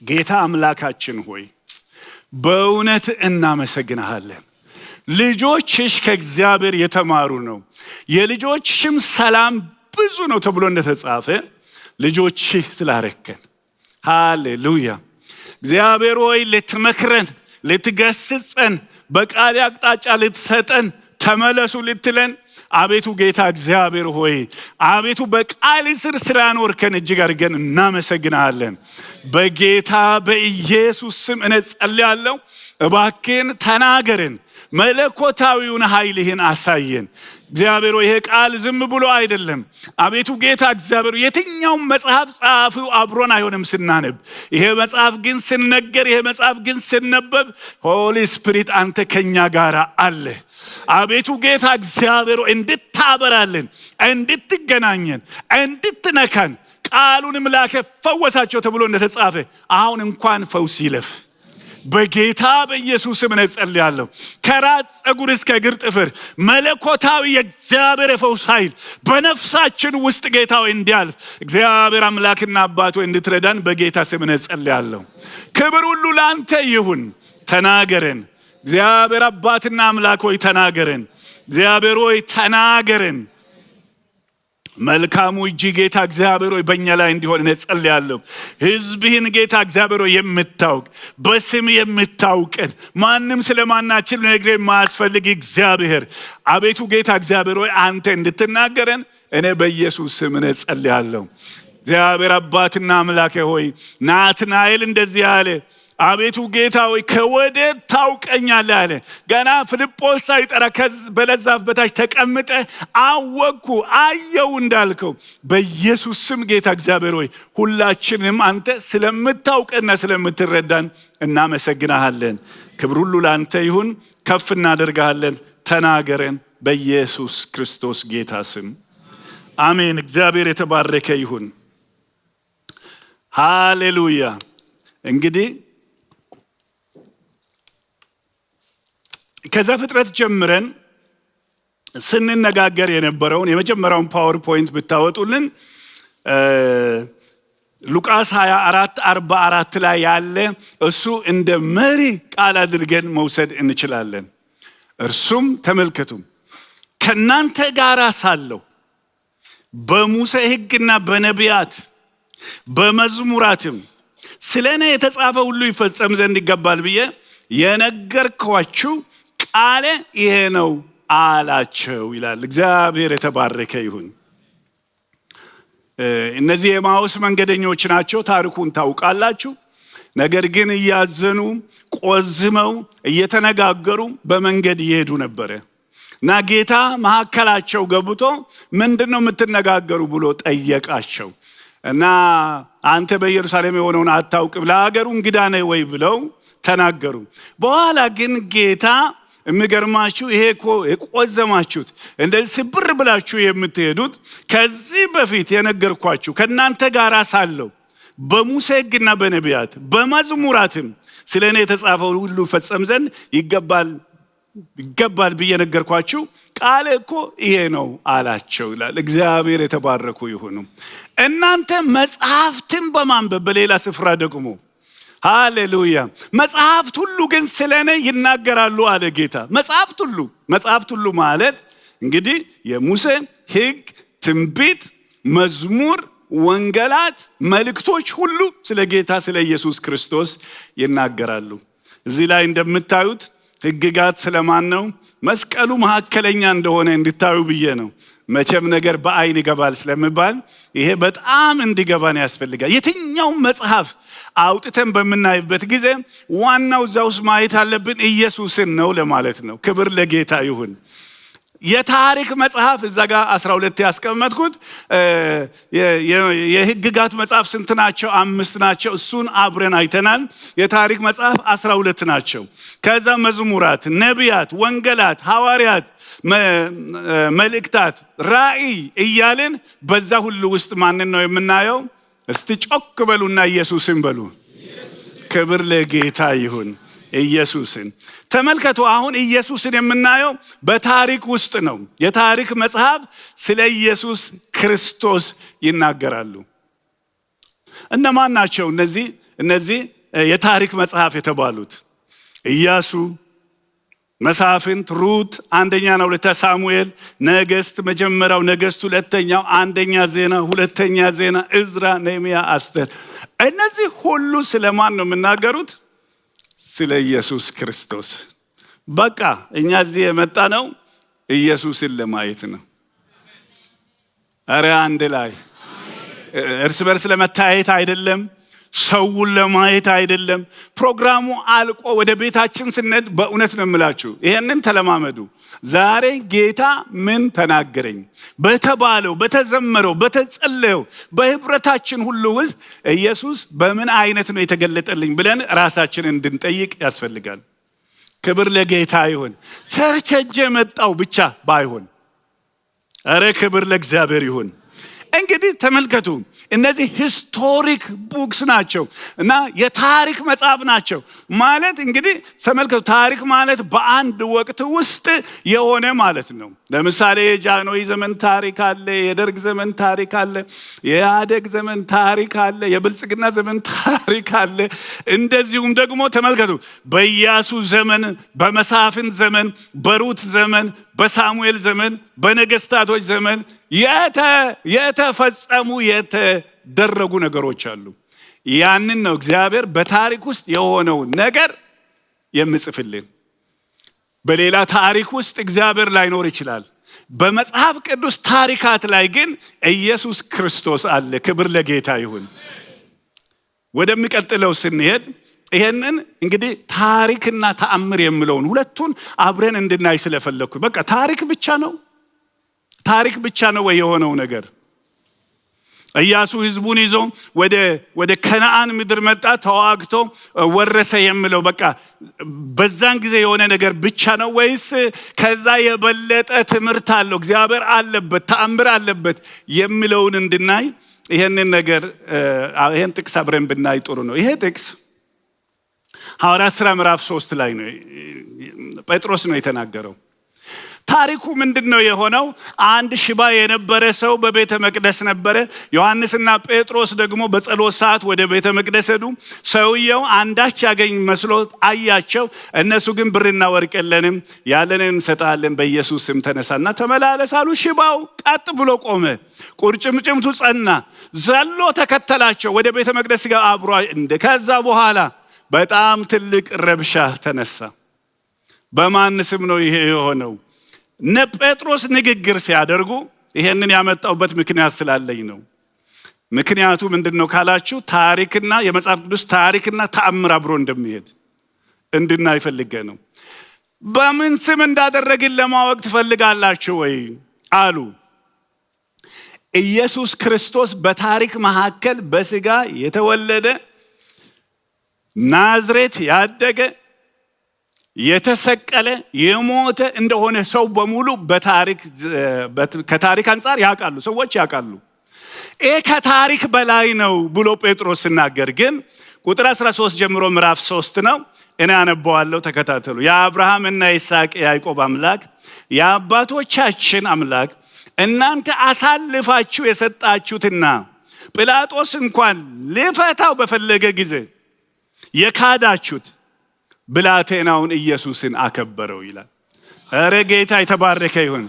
ጌታ አምላካችን ሆይ በእውነት እናመሰግንሃለን። ልጆችሽ ከእግዚአብሔር የተማሩ ነው፣ የልጆችሽም ሰላም ብዙ ነው ተብሎ እንደተጻፈ ልጆችሽ ስላረከን ሃሌሉያ። እግዚአብሔር ሆይ ልትመክረን፣ ልትገስጸን፣ በቃል አቅጣጫ ልትሰጠን፣ ተመለሱ ልትለን አቤቱ ጌታ እግዚአብሔር ሆይ አቤቱ በቃል ስር ስላኖርከን እጅግ አድርገን እናመሰግናለን። በጌታ በኢየሱስ ስም እንጸልያለሁ። እባክህን ተናገረን፣ መለኮታዊውን ኃይልህን አሳየን። እግዚአብሔር ሆይ ይሄ ቃል ዝም ብሎ አይደለም። አቤቱ ጌታ እግዚአብሔር የትኛውም መጽሐፍ ጻፊው አብሮን አይሆንም ስናነብ። ይሄ መጽሐፍ ግን ሲነገር፣ ይሄ መጽሐፍ ግን ሲነበብ ሆሊ ስፒሪት አንተ ከኛ ጋር አለ። አቤቱ ጌታ እግዚአብሔር እንድታበራልን፣ እንድትገናኘን፣ እንድትነካን ቃሉንም ላከ ፈወሳቸው ተብሎ እንደተጻፈ አሁን እንኳን ፈውስ ይለፍ በጌታ በኢየሱስ ስም እንጸልያለሁ። ከራስ ፀጉር እስከ እግር ጥፍር መለኮታዊ የእግዚአብሔር የፈውስ ኃይል በነፍሳችን ውስጥ ጌታ ሆይ እንዲያልፍ እግዚአብሔር አምላክና አባት ሆይ እንድትረዳን በጌታ ስም እንጸልያለሁ። ክብር ሁሉ ላንተ ይሁን። ተናገረን እግዚአብሔር አባትና አምላክ ሆይ ተናገረን። እግዚአብሔር ሆይ ተናገረን። መልካሙ እጅ ጌታ እግዚአብሔር ሆይ በእኛ ላይ እንዲሆን እንጸልያለሁ። ሕዝብህን ጌታ እግዚአብሔር ሆይ የምታውቅ በስም የምታውቀን ማንም ስለማናችን ነግሬ የማያስፈልግ እግዚአብሔር አቤቱ ጌታ እግዚአብሔር ሆይ አንተ እንድትናገረን እኔ በኢየሱስ ስም እንጸልያለሁ። እግዚአብሔር አባትና አምላክ ሆይ ናትናኤል እንደዚህ አለ፣ አቤቱ ጌታ ሆይ ከወዴት ታውቀኛለህ አለ። ገና ፊልጶስ ሳይጠራ በለስ ዛፍ በታች ተቀምጠ አወቅኩ አየው እንዳልከው በኢየሱስ ስም ጌታ እግዚአብሔር ሆይ ሁላችንም አንተ ስለምታውቀና ስለምትረዳን እናመሰግናለን። ክብር ሁሉ ላንተ ይሁን፣ ከፍ እናደርጋለን። ተናገረን በኢየሱስ ክርስቶስ ጌታ ስም አሜን። እግዚአብሔር የተባረከ ይሁን። ሃሌሉያ። እንግዲህ ከዘፍጥረት ጀምረን ስንነጋገር የነበረውን የመጀመሪያውን ፓወርፖይንት ብታወጡልን ሉቃስ 24:44 ላይ ያለ እሱ እንደ መሪ ቃል አድርገን መውሰድ እንችላለን። እርሱም ተመልከቱ፣ ከናንተ ጋር ሳለሁ በሙሴ ሕግና በነቢያት በመዝሙራትም ስለኔ የተጻፈ ሁሉ ይፈጸም ዘንድ ይገባል ብዬ የነገርኳችሁ ቃሌ ይሄ ነው አላቸው ይላል። እግዚአብሔር የተባረከ ይሁን። እነዚህ የኤማሁስ መንገደኞች ናቸው። ታሪኩን ታውቃላችሁ። ነገር ግን እያዘኑ ቆዝመው እየተነጋገሩ በመንገድ ይሄዱ ነበረ እና ጌታ መካከላቸው ገብቶ ምንድነው የምትነጋገሩ ብሎ ጠየቃቸው። እና አንተ በኢየሩሳሌም የሆነውን አታውቅም፣ ለሀገሩ እንግዳ ነህ ወይ ብለው ተናገሩ። በኋላ ግን ጌታ የሚገርማችሁ ይሄ እኮ የቆዘማችሁት እንደዚህ ስብር ብላችሁ የምትሄዱት ከዚህ በፊት የነገርኳችሁ ከናንተ ጋር ሳለሁ በሙሴ ሕግና በነቢያት በመዝሙራትም ስለኔ የተጻፈው ሁሉ ፈጸም ዘንድ ይገባል ብዬ ነገርኳችሁ ቃል እኮ ይሄ ነው አላቸው ይላል። እግዚአብሔር የተባረኩ ይሁኑ። እናንተ መጽሐፍትን በማንበብ በሌላ ስፍራ ደግሞ ሃሌሉያ መጽሐፍት ሁሉ ግን ስለኔ ይናገራሉ አለ ጌታ። መጽሐፍት ሁሉ ማለት እንግዲህ የሙሴ ሕግ፣ ትንቢት፣ መዝሙር፣ ወንጌላት፣ መልእክቶች ሁሉ ስለ ጌታ ስለ ኢየሱስ ክርስቶስ ይናገራሉ። እዚህ ላይ እንደምታዩት ሕግጋት ስለማን ነው? መስቀሉ መካከለኛ እንደሆነ እንድታዩ ብዬ ነው። መቼም ነገር በአይን ይገባል ስለሚባል ይሄ በጣም እንዲገባን ያስፈልጋል። የትኛውም መጽሐፍ አውጥተን በምናይበት ጊዜ ዋናው እዛ ውስጥ ማየት አለብን ኢየሱስን ነው ለማለት ነው። ክብር ለጌታ ይሁን። የታሪክ መጽሐፍ እዛ ጋር 12 ያስቀመጥኩት የሕግጋት መጽሐፍ ስንት ናቸው? 5 ናቸው። እሱን አብረን አይተናል። የታሪክ መጽሐፍ 12 ናቸው። ከዛ መዝሙራት፣ ነቢያት፣ ወንጌላት፣ ሐዋርያት፣ መልእክታት፣ ራእይ እያልን በዛ ሁሉ ውስጥ ማንን ነው የምናየው? እስቲ ጮክ በሉና ኢየሱስን በሉ። ክብር ለጌታ ይሁን። ኢየሱስን ተመልከቱ። አሁን ኢየሱስን የምናየው በታሪክ ውስጥ ነው። የታሪክ መጽሐፍ ስለ ኢየሱስ ክርስቶስ ይናገራሉ። እነማን ናቸው እነዚህ የታሪክ መጽሐፍ የተባሉት ኢያሱ፣ መሳፍንት፣ ሩት፣ አንደኛና ሁለተኛ ሳሙኤል፣ ነገሥት መጀመሪያው፣ ነገሥት ሁለተኛው፣ አንደኛ ዜና፣ ሁለተኛ ዜና፣ እዝራ፣ ነህምያ፣ አስቴር። እነዚህ ሁሉ ስለማን ነው የምናገሩት? ስለ ኢየሱስ ክርስቶስ። በቃ እኛ እዚህ የመጣ ነው ኢየሱስን ለማየት ነው። አረ አንድ ላይ እርስ በርስ ለመታየት አይደለም፣ ሰውን ለማየት አይደለም። ፕሮግራሙ አልቆ ወደ ቤታችን ስንሄድ በእውነት ነው የምላችሁ ይሄንን ተለማመዱ። ዛሬ ጌታ ምን ተናገረኝ በተባለው፣ በተዘመረው፣ በተጸለየው በህብረታችን ሁሉ ውስጥ ኢየሱስ በምን አይነት ነው የተገለጠልኝ ብለን ራሳችንን እንድንጠይቅ ያስፈልጋል። ክብር ለጌታ ይሁን። ቸርች ሄጄ መጣው ብቻ ባይሆን፣ አረ ክብር ለእግዚአብሔር ይሁን። እንግዲህ ተመልከቱ፣ እነዚህ ሂስቶሪክ ቡክስ ናቸው እና የታሪክ መጽሐፍ ናቸው ማለት እንግዲህ ተመልከቱ፣ ታሪክ ማለት በአንድ ወቅት ውስጥ የሆነ ማለት ነው። ለምሳሌ የጃንሆይ ዘመን ታሪክ አለ፣ የደርግ ዘመን ታሪክ አለ፣ የኢህአዴግ ዘመን ታሪክ አለ፣ የብልጽግና ዘመን ታሪክ አለ። እንደዚሁም ደግሞ ተመልከቱ በኢያሱ ዘመን፣ በመሳፍንት ዘመን፣ በሩት ዘመን፣ በሳሙኤል ዘመን፣ በነገስታቶች ዘመን የተፈጸሙ የተደረጉ ነገሮች አሉ። ያንን ነው እግዚአብሔር በታሪክ ውስጥ የሆነውን ነገር የሚጽፍልን። በሌላ ታሪክ ውስጥ እግዚአብሔር ላይኖር ይችላል። በመጽሐፍ ቅዱስ ታሪካት ላይ ግን ኢየሱስ ክርስቶስ አለ። ክብር ለጌታ ይሁን። ወደሚቀጥለው ስንሄድ ይሄንን እንግዲህ ታሪክና ተአምር የሚለውን ሁለቱን አብረን እንድናይ ስለፈለኩ በቃ ታሪክ ብቻ ነው ወይ የሆነው ነገር? ኢያሱ ህዝቡን ይዞ ወደ ከነዓን ምድር መጣ፣ ተዋግቶ ወረሰ የሚለው በቃ በዛን ጊዜ የሆነ ነገር ብቻ ነው ወይስ ከዛ የበለጠ ትምህርት አለው፣ እግዚአብሔር አለበት፣ ተአምር አለበት የሚለውን እንድናይ ይሄንን ነገር ይሄን ጥቅስ አብረን ብናይ ጥሩ ነው። ይሄ ጥቅስ ሐዋርያት ሥራ ምዕራፍ 3 ላይ ነው። ጴጥሮስ ነው የተናገረው። ታሪኩ ምንድነው የሆነው? አንድ ሽባ የነበረ ሰው በቤተ መቅደስ ነበረ። ዮሐንስና ጴጥሮስ ደግሞ በጸሎት ሰዓት ወደ ቤተ መቅደስ ሄዱ። ሰውየው አንዳች ያገኝ መስሎ አያቸው። እነሱ ግን ብርና ወርቅ የለንም፣ ያለንን እንሰጣለን፣ በኢየሱስ ስም ተነሳና ተመላለስ አሉ። ሽባው ቀጥ ብሎ ቆመ፣ ቁርጭምጭምቱ ጸና። ዘሎ ተከተላቸው ወደ ቤተ መቅደስ ጋር አብሮ። ከዛ በኋላ በጣም ትልቅ ረብሻ ተነሳ። በማን ስም ነው ይሄ የሆነው? ጴጥሮስ ንግግር ሲያደርጉ ይሄንን ያመጣውበት ምክንያት ስላለኝ ነው። ምክንያቱ ምንድነው ካላችሁ ታሪክና የመጽሐፍ ቅዱስ ታሪክና ተአምር አብሮ እንደሚሄድ እንድናይ ፈልጌ ነው። በምን ስም እንዳደረግን ለማወቅ ትፈልጋላችሁ ወይ አሉ። ኢየሱስ ክርስቶስ በታሪክ መካከል በስጋ የተወለደ ናዝሬት ያደገ የተሰቀለ የሞተ እንደሆነ ሰው በሙሉ ከታሪክ አንፃር ያውቃሉ፣ ሰዎች ያውቃሉ። ይሄ ከታሪክ በላይ ነው ብሎ ጴጥሮስ ሲናገር ግን ቁጥር 13 ጀምሮ ምዕራፍ 3 ነው። እኔ አነበዋለሁ፣ ተከታተሉ። የአብርሃምና ይስሐቅ የያዕቆብ አምላክ የአባቶቻችን አምላክ እናንተ አሳልፋችሁ የሰጣችሁትና ጲላጦስ እንኳን ሊፈታው በፈለገ ጊዜ የካዳችሁት ብላቴናውን ኢየሱስን አከበረው ይላል። ኧረ ጌታ የተባረከ ይሁን።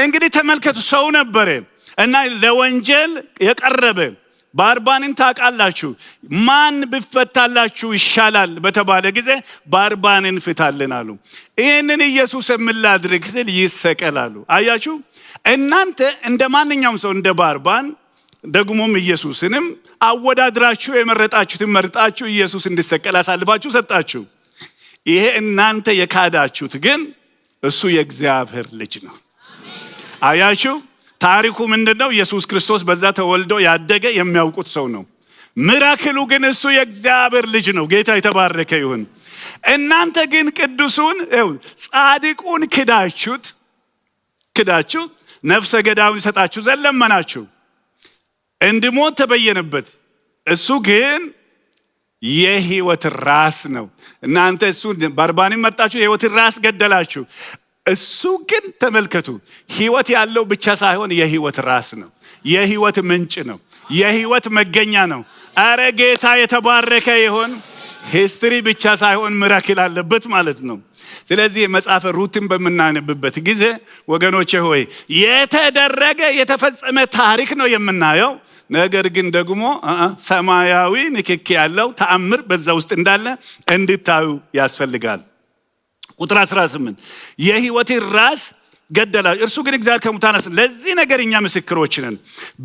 እንግዲህ ተመልከቱ፣ ሰው ነበረ እና ለወንጀል የቀረበ ባርባንን ታውቃላችሁ። ማን ቢፈታላችሁ ይሻላል በተባለ ጊዜ ባርባንን ፍታልን አሉ። ይህንን ኢየሱስ የምላድርግ ሲል ይሰቀላሉ። አያችሁ፣ እናንተ እንደ ማንኛውም ሰው እንደ ባርባን ደግሞም ኢየሱስንም አወዳድራችሁ የመረጣችሁትን መርጣችሁ ኢየሱስ እንዲሰቀል አሳልፋችሁ ሰጣችሁ። ይሄ እናንተ የካዳችሁት ግን እሱ የእግዚአብሔር ልጅ ነው። አያችሁ፣ ታሪኩ ምንድነው? ኢየሱስ ክርስቶስ በዛ ተወልዶ ያደገ የሚያውቁት ሰው ነው። ሚራክሉ ግን እሱ የእግዚአብሔር ልጅ ነው። ጌታ የተባረከ ይሁን። እናንተ ግን ቅዱሱን ጻድቁን ክዳችሁ ነፍሰ ገዳዩን ሰጣችሁ ዘንድ ለመናችሁ፣ እንዲሞት ተበየነበት። እሱ ግን የህይወት ራስ ነው። እናንተ እሱ ባርባንን መጣችሁ፣ የህይወት ራስ ገደላችሁ። እሱ ግን ተመልከቱ፣ ህይወት ያለው ብቻ ሳይሆን የህይወት ራስ ነው፣ የህይወት ምንጭ ነው፣ የህይወት መገኛ ነው። አረ ጌታ የተባረከ ይሁን። ሂስትሪ ብቻ ሳይሆን ሚራክል አለበት ማለት ነው። ስለዚህ መጽሐፈ ሩትን በመናነብበት ጊዜ ወገኖቼ ሆይ የተደረገ የተፈጸመ ታሪክ ነው የምናየው። ነገር ግን ደግሞ ሰማያዊ ንክኪ ያለው ተአምር በዛ ውስጥ እንዳለ እንድታዩ ያስፈልጋል። ቁጥር 18 የሕይወትን ራስ ገደላቸው፣ እርሱ ግን እግዚአብሔር ከሙታን አስነሳው። ለዚህ ነገር እኛ ምስክሮች ነን።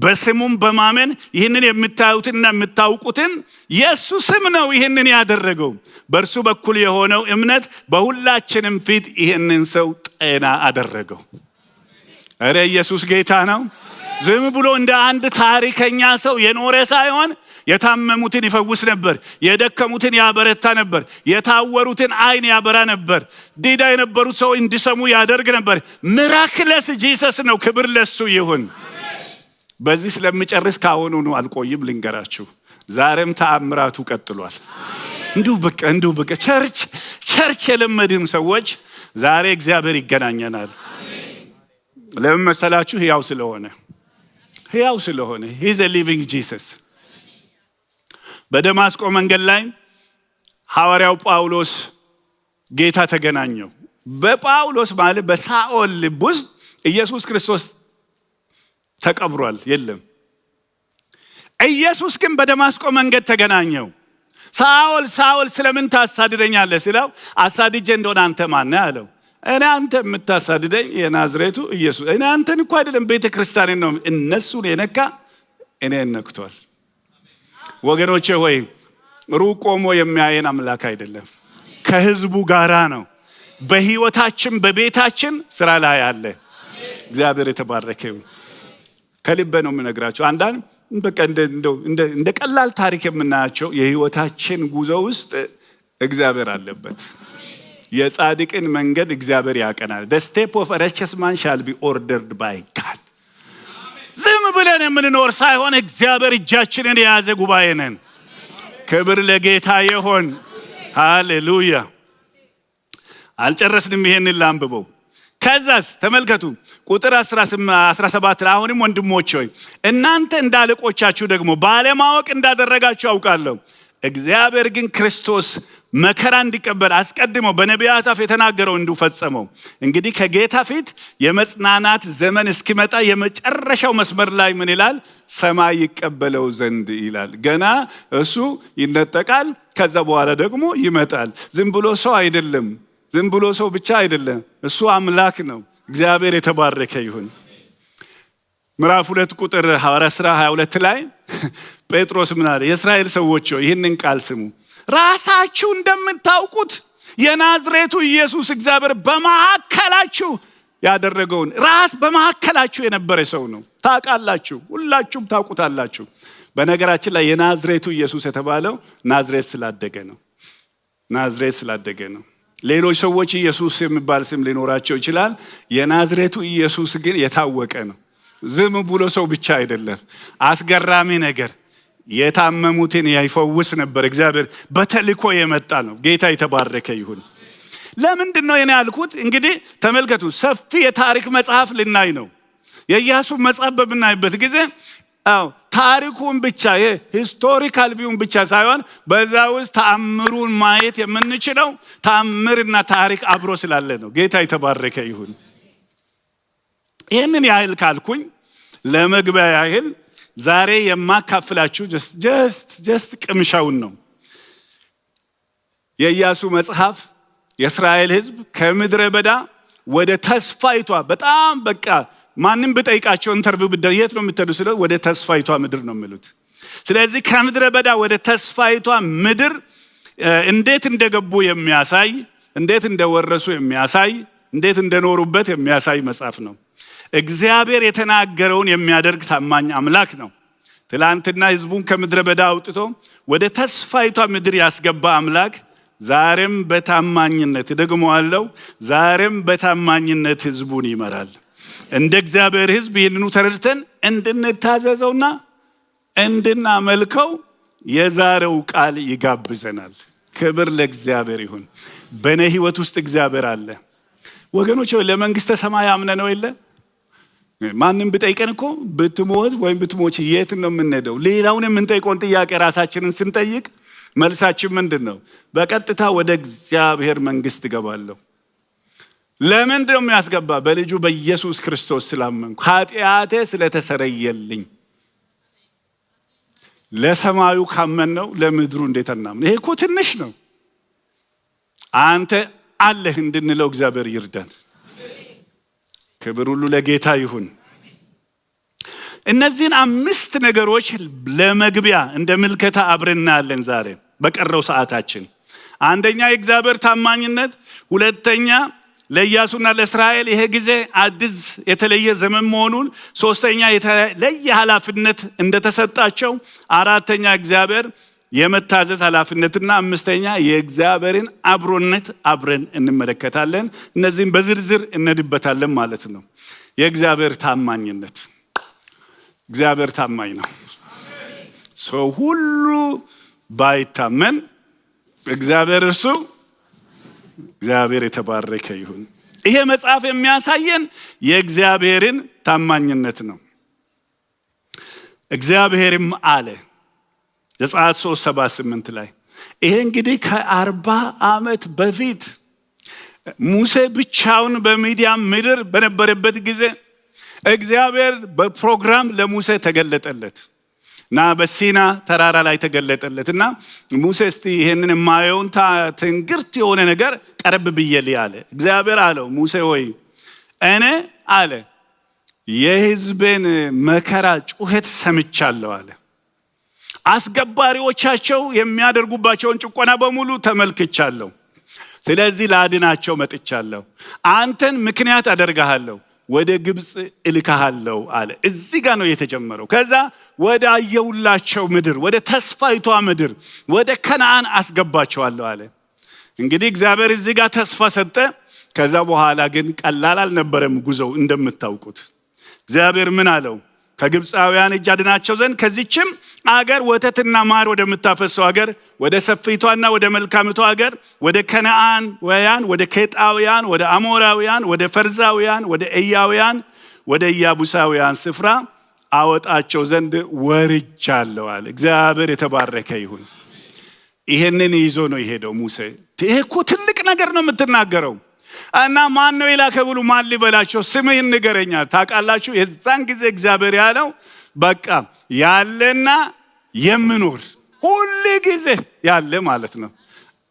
በስሙም በማመን ይህንን የምታዩትና የምታውቁትን የእሱ ስም ነው ይህንን ያደረገው። በእርሱ በኩል የሆነው እምነት በሁላችንም ፊት ይህንን ሰው ጤና አደረገው። እረ ኢየሱስ ጌታ ነው። ዝም ብሎ እንደ አንድ ታሪከኛ ሰው የኖረ ሳይሆን የታመሙትን ይፈውስ ነበር፣ የደከሙትን ያበረታ ነበር፣ የታወሩትን አይን ያበራ ነበር፣ ዲዳ የነበሩት ሰው እንዲሰሙ ያደርግ ነበር። ሚራክለስ ጂሰስ ነው። ክብር ለሱ ይሁን። በዚህ ስለምጨርስ ካሁኑ ነው አልቆይም፣ ልንገራችሁ። ዛሬም ተአምራቱ ቀጥሏል። እንዲሁ በቃ ቸርች የለመድን ሰዎች ዛሬ እግዚአብሔር ይገናኘናል። ለምን መሰላችሁ? ሕያው ስለሆነ he's a living Jesus። በደማስቆ መንገድ ላይ ሐዋርያው ጳውሎስ ጌታ ተገናኘው። በጳውሎስ ማለት በሳኦል ልብ ውስጥ ኢየሱስ ክርስቶስ ተቀብሯል፣ የለም። ኢየሱስ ግን በደማስቆ መንገድ ተገናኘው። ሳኦል ስለምን ታሳድደኛለህ ሲለው አሳድጄ እንደሆነ አንተ ማን ነህ አለው። እኔ አንተ የምታሳድደኝ የናዝሬቱ ኢየሱስ። እኔ አንተን እኮ አይደለም ቤተ ክርስቲያንን ነው። እነሱን የነካ እኔን ነክቷል። ወገኖቼ ሆይ ሩቅ ቆሞ የሚያየን አምላክ አይደለም፣ ከህዝቡ ጋራ ነው። በህይወታችን በቤታችን ስራ ላይ አለ። እግዚአብሔር የተባረከ ይሁን። ከልቤ ነው የምነግራቸው። አንዳንድ በቃ እንደ ቀላል ታሪክ የምናያቸው የህይወታችን ጉዞ ውስጥ እግዚአብሔር አለበት። የጻድቅን መንገድ እግዚአብሔር ያቀናል። the step of a righteous man shall be ordered by God። ዝም ብለን የምንኖር ሳይሆን እግዚአብሔር እጃችንን የያዘ ጉባኤ ነን። ክብር ለጌታ ይሁን። ሃሌሉያ። አልጨረስንም። ይሄንን ላንብበው። ከዛስ ተመልከቱ ቁጥር 17 አሁንም ወንድሞች ሆይ እናንተ እንዳለቆቻችሁ ደግሞ ባለማወቅ እንዳደረጋችሁ አውቃለሁ። እግዚአብሔር ግን ክርስቶስ መከራ እንዲቀበል አስቀድሞ በነቢያት አፍ የተናገረው እንዲፈጸመው እንግዲህ ከጌታ ፊት የመጽናናት ዘመን እስኪመጣ የመጨረሻው መስመር ላይ ምን ይላል? ሰማይ ይቀበለው ዘንድ ይላል። ገና እሱ ይነጠቃል። ከዛ በኋላ ደግሞ ይመጣል። ዝም ብሎ ሰው አይደለም። ዝም ብሎ ሰው ብቻ አይደለም። እሱ አምላክ ነው። እግዚአብሔር የተባረከ ይሁን። ምዕራፍ 2 ቁጥር ሐዋርያት ሥራ 22 ላይ ጴጥሮስ ምን አለ? የእስራኤል ሰዎች ይህንን ቃል ስሙ። ራሳችሁ እንደምታውቁት የናዝሬቱ ኢየሱስ እግዚአብሔር በመካከላችሁ ያደረገውን ራስ በመካከላችሁ የነበረ ሰው ነው። ታውቃላችሁ፣ ሁላችሁም ታውቁታላችሁ። በነገራችን ላይ የናዝሬቱ ኢየሱስ የተባለው ናዝሬት ስላደገ ነው። ናዝሬት ስላደገ ነው። ሌሎች ሰዎች ኢየሱስ የሚባል ስም ሊኖራቸው ይችላል። የናዝሬቱ ኢየሱስ ግን የታወቀ ነው። ዝም ብሎ ሰው ብቻ አይደለም። አስገራሚ ነገር የታመሙትን ያይፈውስ ነበር። እግዚአብሔር በተልኮ የመጣ ነው። ጌታ የተባረከ ይሁን። ለምንድን ነው የኔ ያልኩት? እንግዲህ ተመልከቱ፣ ሰፊ የታሪክ መጽሐፍ ልናይ ነው። የኢያሱ መጽሐፍ በምናይበት ጊዜ ታሪኩን ብቻ ሂስቶሪካል ቪውን ብቻ ሳይሆን በዛ ውስጥ ተአምሩን ማየት የምንችለው ተአምርና ታሪክ አብሮ ስላለ ነው። ጌታ የተባረከ ይሁን። ይህንን ያህል ካልኩኝ ለመግቢያ ያህል ዛሬ የማካፍላችሁ ጀስት ቅምሻውን ነው። የኢያሱ መጽሐፍ የእስራኤል ሕዝብ ከምድረ በዳ ወደ ተስፋይቷ በጣም በቃ ማንም ብጠይቃቸው ኢንተርቪው ብደር የት ነው የምትሄዱ ስለው ወደ ተስፋይቷ ምድር ነው የሚሉት። ስለዚህ ከምድረ በዳ ወደ ተስፋይቷ ምድር እንዴት እንደገቡ የሚያሳይ፣ እንዴት እንደወረሱ የሚያሳይ፣ እንዴት እንደኖሩበት የሚያሳይ መጽሐፍ ነው። እግዚአብሔር የተናገረውን የሚያደርግ ታማኝ አምላክ ነው። ትላንትና ህዝቡን ከምድረ በዳ አውጥቶ ወደ ተስፋይቷ ምድር ያስገባ አምላክ ዛሬም በታማኝነት ደግሞአለው፣ ዛሬም በታማኝነት ህዝቡን ይመራል። እንደ እግዚአብሔር ህዝብ ይህንኑ ተረድተን እንድንታዘዘውና እንድናመልከው የዛሬው ቃል ይጋብዘናል። ክብር ለእግዚአብሔር ይሁን። በእኔ ህይወት ውስጥ እግዚአብሔር አለ ወገኖች። ለመንግስተ ሰማይ አምነነው የለ? ማንም ብጠይቀን እኮ ብትሞት ወይም ብትሞች የት ነው የምንሄደው? ሌላውን የምንጠይቀውን ጥያቄ ራሳችንን ስንጠይቅ መልሳችን ምንድነው? በቀጥታ ወደ እግዚአብሔር መንግስት እገባለሁ። ለምንድነው የሚያስገባ? በልጁ በኢየሱስ ክርስቶስ ስላመንኩ፣ ኃጢአቴ ስለተሰረየልኝ። ለሰማዩ ካመንነው ለምድሩ እንዴት እናምን? ይሄ እኮ ትንሽ ነው። አንተ አለህ እንድንለው እግዚአብሔር ይርዳን። ክብር ሁሉ ለጌታ ይሁን። እነዚህን 5 ነገሮች ለመግቢያ እንደ ምልከታ አብረን እናያለን ዛሬ በቀረው ሰዓታችን። አንደኛ የእግዚአብሔር ታማኝነት፣ ሁለተኛ ለኢያሱና ለእስራኤል ይሄ ጊዜ አዲስ የተለየ ዘመን መሆኑን፣ ሶስተኛ የተለየ ኃላፊነት እንደተሰጣቸው፣ አራተኛ እግዚአብሔር የመታዘዝ ኃላፊነትና፣ አምስተኛ የእግዚአብሔርን አብሮነት አብረን እንመለከታለን። እነዚህም በዝርዝር እንድበታለን ማለት ነው። የእግዚአብሔር ታማኝነት። እግዚአብሔር ታማኝ ነው። ሰው ሁሉ ባይታመን እግዚአብሔር እርሱ እግዚአብሔር የተባረከ ይሁን። ይሄ መጽሐፍ የሚያሳየን የእግዚአብሔርን ታማኝነት ነው። እግዚአብሔርም አለ ዘጸአት 3:78 ላይ። ይሄ እንግዲህ ከ40 ዓመት በፊት ሙሴ ብቻውን በሚዲያም ምድር በነበረበት ጊዜ እግዚአብሔር በፕሮግራም ለሙሴ ተገለጠለት እና በሲና ተራራ ላይ ተገለጠለትና ሙሴ እስቲ ይሄንን የማየውን ትንግርት የሆነ ነገር ቀረብ ብዬልህ አለ። እግዚአብሔር አለው ሙሴ ሆይ እኔ አለ የሕዝቤን መከራ ጩኸት ሰምቻለሁ አለ። አስገባሪዎቻቸው የሚያደርጉባቸውን ጭቆና በሙሉ ተመልክቻለሁ። ስለዚህ ላድናቸው መጥቻለሁ። አንተን ምክንያት አደርግሃለሁ፣ ወደ ግብፅ እልካሃለሁ አለ። እዚህ ጋር ነው የተጀመረው። ከዛ ወደ አየሁላቸው ምድር፣ ወደ ተስፋይቷ ምድር፣ ወደ ከነዓን አስገባቸዋለሁ አለ። እንግዲህ እግዚአብሔር እዚህ ጋር ተስፋ ሰጠ። ከዛ በኋላ ግን ቀላል አልነበረም ጉዞው። እንደምታውቁት እግዚአብሔር ምን አለው? ከግብፃውያን እጅ አድናቸው ዘንድ ከዚችም አገር ወተትና ማር ወደምታፈሰው አገር፣ ወደ ሰፊቷና ወደ መልካምቷ አገር፣ ወደ ከነዓናውያን፣ ወደ ኬጣውያን፣ ወደ አሞራውያን፣ ወደ ፈርዛውያን፣ ወደ ኤያውያን፣ ወደ ኢያቡሳውያን ስፍራ አወጣቸው ዘንድ ወርጃለሁ አለ። እግዚአብሔር የተባረከ ይሁን። ይሄንን ይዞ ነው የሄደው ሙሴ። ይሄ እኮ ትልቅ ነገር ነው የምትናገረው። እና ማን ነው የላከ ብሉ ማን ሊበላቸው? ስምህን ንገረኛል። ታውቃላችሁ የዛን ጊዜ እግዚአብሔር ያለው በቃ ያለና የምኖር ሁሉ ጊዜ ያለ ማለት ነው።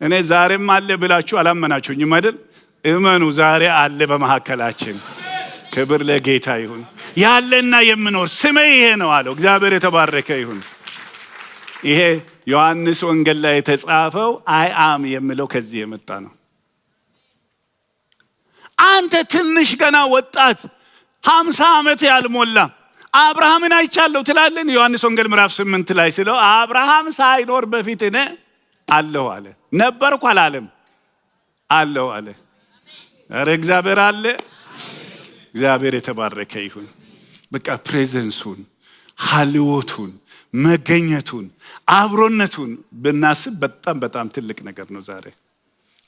እኔ ዛሬም አለ ብላችሁ አላመናችሁኝም አይደል? እመኑ፣ ዛሬ አለ በመካከላችን። ክብር ለጌታ ይሁን። ያለና የምኖር ስምህ ይሄ ነው አለው። እግዚአብሔር የተባረከ ይሁን። ይሄ ዮሐንስ ወንጌል ላይ የተጻፈው አይ አም የሚለው ከዚህ የመጣ ነው። አንተ ትንሽ ገና ወጣት 50 ዓመት ያልሞላ አብርሃምን አይቻለሁ ትላለን። ዮሐንስ ወንጌል ምዕራፍ 8 ላይ ስለው አብርሃም ሳይኖር በፊት እኔ አለሁ አለ። ነበርኩ አላለም፣ አለሁ አለ። ኧረ እግዚአብሔር አለ። እግዚአብሔር የተባረከ ይሁን። በቃ ፕሬዘንሱን፣ ሀልዎቱን፣ መገኘቱን፣ አብሮነቱን ብናስብ በጣም በጣም ትልቅ ነገር ነው ዛሬ።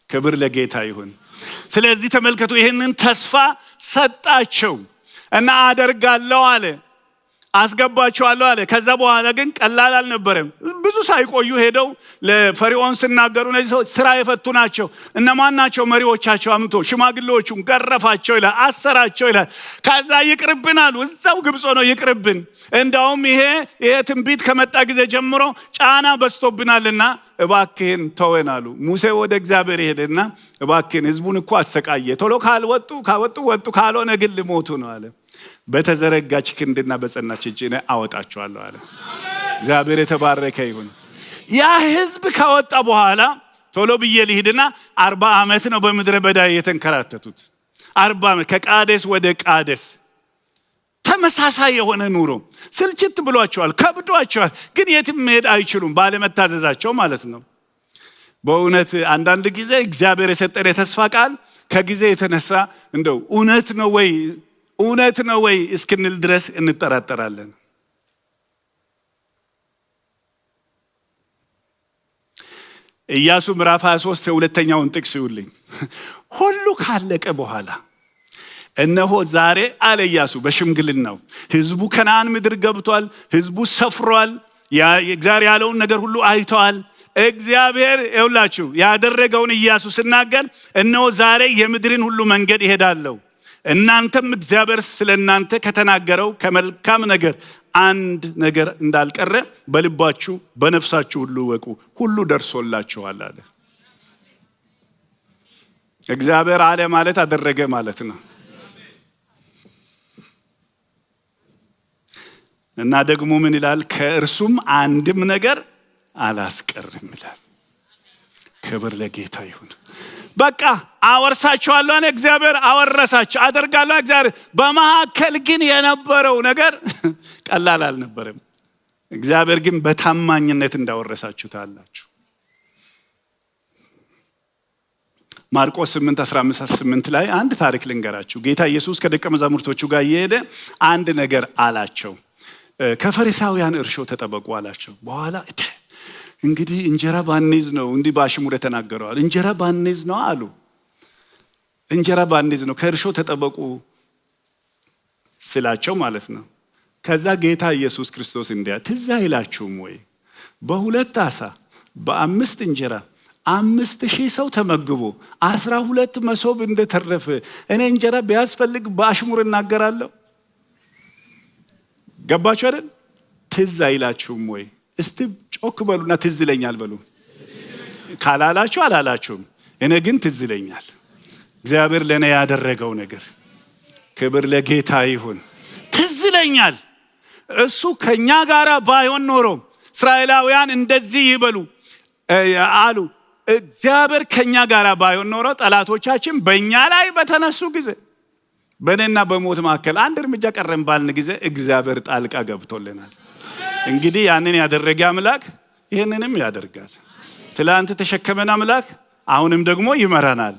ክብር ለጌታ ይሁን። ስለዚህ ተመልከቱ፣ ይህንን ተስፋ ሰጣቸው እና አደርጋለሁ አለ፣ አስገባቸዋለሁ አለ። ከዛ በኋላ ግን ቀላል አልነበረም። ብዙ ሳይቆዩ ሄደው ለፈርዖን ሲናገሩ እነዚህ ሰዎች ስራ የፈቱ ናቸው። እነማን ናቸው? መሪዎቻቸው አምቶ ሽማግሌዎቹን ገረፋቸው ይላል፣ አሰራቸው ይላል። ከዛ ይቅርብን አሉ። እዛው ግብፅ ነው ይቅርብን፣ እንዳውም ይሄ ትንቢት ከመጣ ጊዜ ጀምሮ ጫና በዝቶብናልና እባክህን ተወን አሉ። ሙሴ ወደ እግዚአብሔር ሄደና እባክህን ህዝቡን እኮ አሰቃየ፣ ቶሎ ካልወጡ ወጡ፣ ካልሆነ ግን ሊሞቱ ነው አለ። በተዘረጋች ክንድና በጸናች እጅ አወጣቸዋለሁ አለ። እግዚአብሔር የተባረከ ይሁን። ያ ህዝብ ከወጣ በኋላ ቶሎ ብዬ ልሂድና 40 ዓመት ነው በምድረ በዳ የተንከራተቱት። 40 ዓመት ከቃዴስ ወደ ቃዴስ ተመሳሳይ የሆነ ኑሮ ስልችት ብሏቸዋል፣ ከብዷቸዋል። ግን የትም መሄድ አይችሉም ባለመታዘዛቸው ማለት ነው። በእውነት አንዳንድ ጊዜ እግዚአብሔር የሰጠን የተስፋ ቃል ከጊዜ የተነሳ እንደው እውነት ነው ወይ እስክንል ድረስ እንጠራጠራለን። ኢያሱ ምዕራፍ 23 የሁለተኛውን ጥቅስ ይውልኝ። ሁሉ ካለቀ በኋላ እነሆ ዛሬ አለ ኢያሱ በሽምግልናው ህዝቡ ከነዓን ምድር ገብቷል። ህዝቡ ሰፍሯል። እግዚአብሔር ያለውን ነገር ሁሉ አይተዋል። እግዚአብሔር ይውላችሁ ያደረገውን ኢያሱ ሲናገር እነሆ ዛሬ የምድርን ሁሉ መንገድ ይሄዳለሁ እናንተም እግዚአብሔር ስለናንተ ከተናገረው ከመልካም ነገር አንድ ነገር እንዳልቀረ በልባችሁ በነፍሳችሁ ሁሉ ወቁ ሁሉ ደርሶላችኋል አለ። እግዚአብሔር አለ ማለት አደረገ ማለት ነው። እና ደግሞ ምን ይላል? ከእርሱም አንድም ነገር አላስቀርም ይላል። ክብር ለጌታ ይሁን። በቃ አወርሳቸዋለሁ እኔ እግዚአብሔር አወረሳቸው አደርጋለሁ እግዚአብሔር። በመካከል ግን የነበረው ነገር ቀላል አልነበረም። እግዚአብሔር ግን በታማኝነት እንዳወረሳችሁ ታላችሁ። ማርቆስ 8:15-18 ላይ አንድ ታሪክ ልንገራችሁ። ጌታ ኢየሱስ ከደቀ መዛሙርቶቹ ጋር እየሄደ አንድ ነገር አላቸው። ከፈሪሳውያን እርሾ ተጠበቁ አላቸው። በኋላ እንግዲህ እንጀራ ባንይዝ ነው እንዲህ ባሽሙር ተናገረዋል። እንጀራ ባንይዝ ነው አሉ። እንጀራ ባንይዝ ነው ከእርሾ ተጠበቁ ስላቸው ማለት ነው። ከዛ ጌታ ኢየሱስ ክርስቶስ እንዲያ ትዝ አይላችሁም ወይ? በሁለት ዓሣ በ5 እንጀራ 5,000 ሰው ተመግቦ 12 መሶብ እንደተረፈ እኔ እንጀራ ቢያስፈልግ በአሽሙር እናገራለሁ። ገባችሁ አይደል? ትዝ አይላችሁም ወይ? እስቲ ጮክ በሉና ትዝ ይለኛል በሉ። ካላላችሁ አላላችሁም። እኔ ግን ትዝ ይለኛል እግዚአብሔር ለኔ ያደረገው ነገር። ክብር ለጌታ ይሁን። ትዝ ይለኛል። እሱ ከኛ ጋር ባይሆን ኖሮ እስራኤላውያን እንደዚህ ይበሉ አሉ። እግዚአብሔር ከኛ ጋር ባይሆን ኖሮ ጠላቶቻችን በእኛ ላይ በተነሱ ጊዜ በእኔና በሞት መካከል አንድ እርምጃ ቀረን ባልን ጊዜ እግዚአብሔር ጣልቃ ገብቶልናል። እንግዲህ ያንን ያደረገ አምላክ ይሄንንም ያደርጋል። ትላንት ተሸከመን አምላክ አሁንም ደግሞ ይመራናል።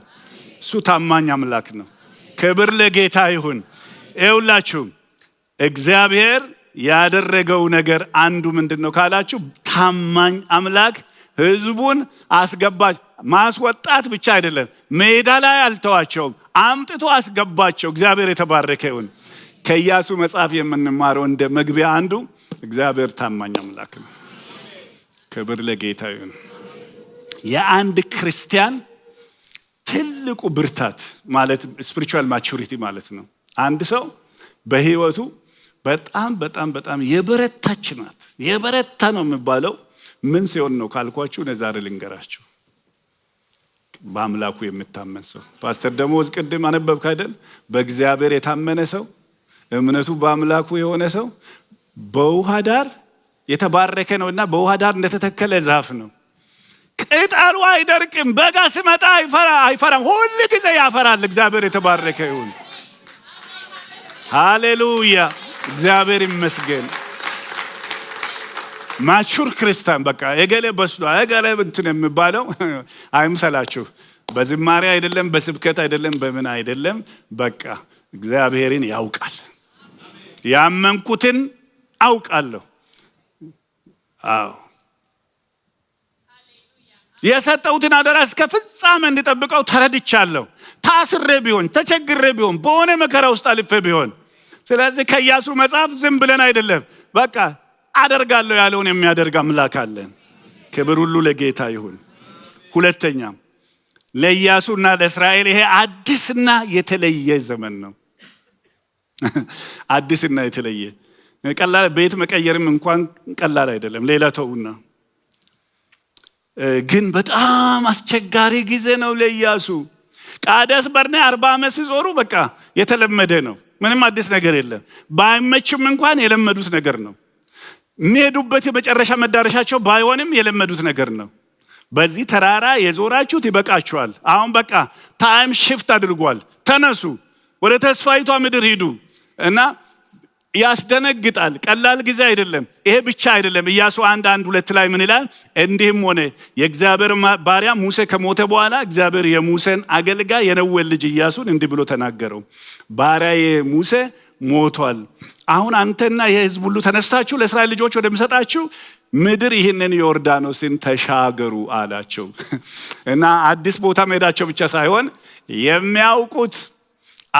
እሱ ታማኝ አምላክ ነው። ክብር ለጌታ ይሁን። ይኸውላችሁ እግዚአብሔር ያደረገው ነገር አንዱ ምንድነው ካላችሁ ታማኝ አምላክ ህዝቡን አስገባች። ማስወጣት ብቻ አይደለም፣ ሜዳ ላይ አልተዋቸውም፣ አምጥቶ አስገባቸው። እግዚአብሔር የተባረከ ይሁን። ከኢያሱ መጽሐፍ የምንማረው እንደ መግቢያ አንዱ እግዚአብሔር ታማኝ አምላክ ነው። ክብር ለጌታ ይሁን። የአንድ ክርስቲያን ትልቁ ብርታት ማለት ስፒሪቹዋል ማቹሪቲ ማለት ነው። አንድ ሰው በህይወቱ በጣም የበረታች ናት። የበረታ ነው የሚባለው ምን ሲሆን ነው ካልኳችሁ ዛሬ ልንገራችሁ። በአምላኩ የምታመን ሰው። ፓስተር ደሞዝ ቅድም አነበብክ አይደል? በእግዚአብሔር የታመነ ሰው፣ እምነቱ በአምላኩ የሆነ ሰው በውሃ ዳር የተባረከ ነውና በውሃ ዳር እንደተተከለ ዛፍ ነው። ቅጠሉ አይደርቅም። በጋ ሲመጣ አይፈራም። ሁሉ ጊዜ ያፈራል። እግዚአብሔር የተባረከ ይሁን። ሃሌሉያ! እግዚአብሔር ይመስገን። ማቹር ክርስቲያን በቃ የገለ በስሎ የገለ እንትን የሚባለው አይምሰላችሁ። በዝማሬ አይደለም፣ በስብከት አይደለም፣ በምን አይደለም። በቃ እግዚአብሔርን ያውቃል። ያመንኩትን አውቃለሁ። አዎ የሰጠሁትን አደራ እስከ ፍጻሜ እንድጠብቀው ተረድቻለሁ። ታስሬ ቢሆን ተቸግሬ ቢሆን በሆነ መከራ ውስጥ አልፌ ቢሆን። ስለዚህ ከኢያሱ መጽሐፍ ዝም ብለን አይደለም፣ በቃ አደርጋለሁ ያለውን የሚያደርግ አምላክ አለን። ክብር ሁሉ ለጌታ ይሁን። ሁለተኛ ለኢያሱና ለእስራኤል ይሄ አዲስና የተለየ ዘመን ነው። አዲስና የተለየ ቀላል ቤት መቀየርም እንኳን ቀላል አይደለም። ሌላ ተውና ግን በጣም አስቸጋሪ ጊዜ ነው ለኢያሱ። ቃዴስ በርኔ 40 ዓመት ሲዞሩ በቃ የተለመደ ነው። ምንም አዲስ ነገር የለም። ባይመችም እንኳን የለመዱት ነገር ነው። የሚሄዱበት የመጨረሻ መዳረሻቸው ባይሆንም የለመዱት ነገር ነው። በዚህ ተራራ የዞራችሁት ይበቃችኋል። አሁን በቃ ታይም ሽፍት አድርጓል። ተነሱ፣ ወደ ተስፋይቷ ምድር ሂዱ እና ያስደነግጣል። ቀላል ጊዜ አይደለም። ይሄ ብቻ አይደለም። ኢያሱ 1:1-2 ላይ ምን ይላል? እንዲህም ሆነ የእግዚአብሔር ባሪያ ሙሴ ከሞተ በኋላ እግዚአብሔር የሙሴን አገልጋይ የነዌን ልጅ ኢያሱን እንዲህ ብሎ ተናገረው። ባሪያዬ ሙሴ ሞቷል። አሁን አንተና የሕዝብ ሁሉ ተነስታችሁ ለእስራኤል ልጆች ወደምሰጣችሁ ምድር ይህንን ዮርዳኖስን ተሻገሩ አላቸው። እና አዲስ ቦታ መሄዳቸው ብቻ ሳይሆን የሚያውቁት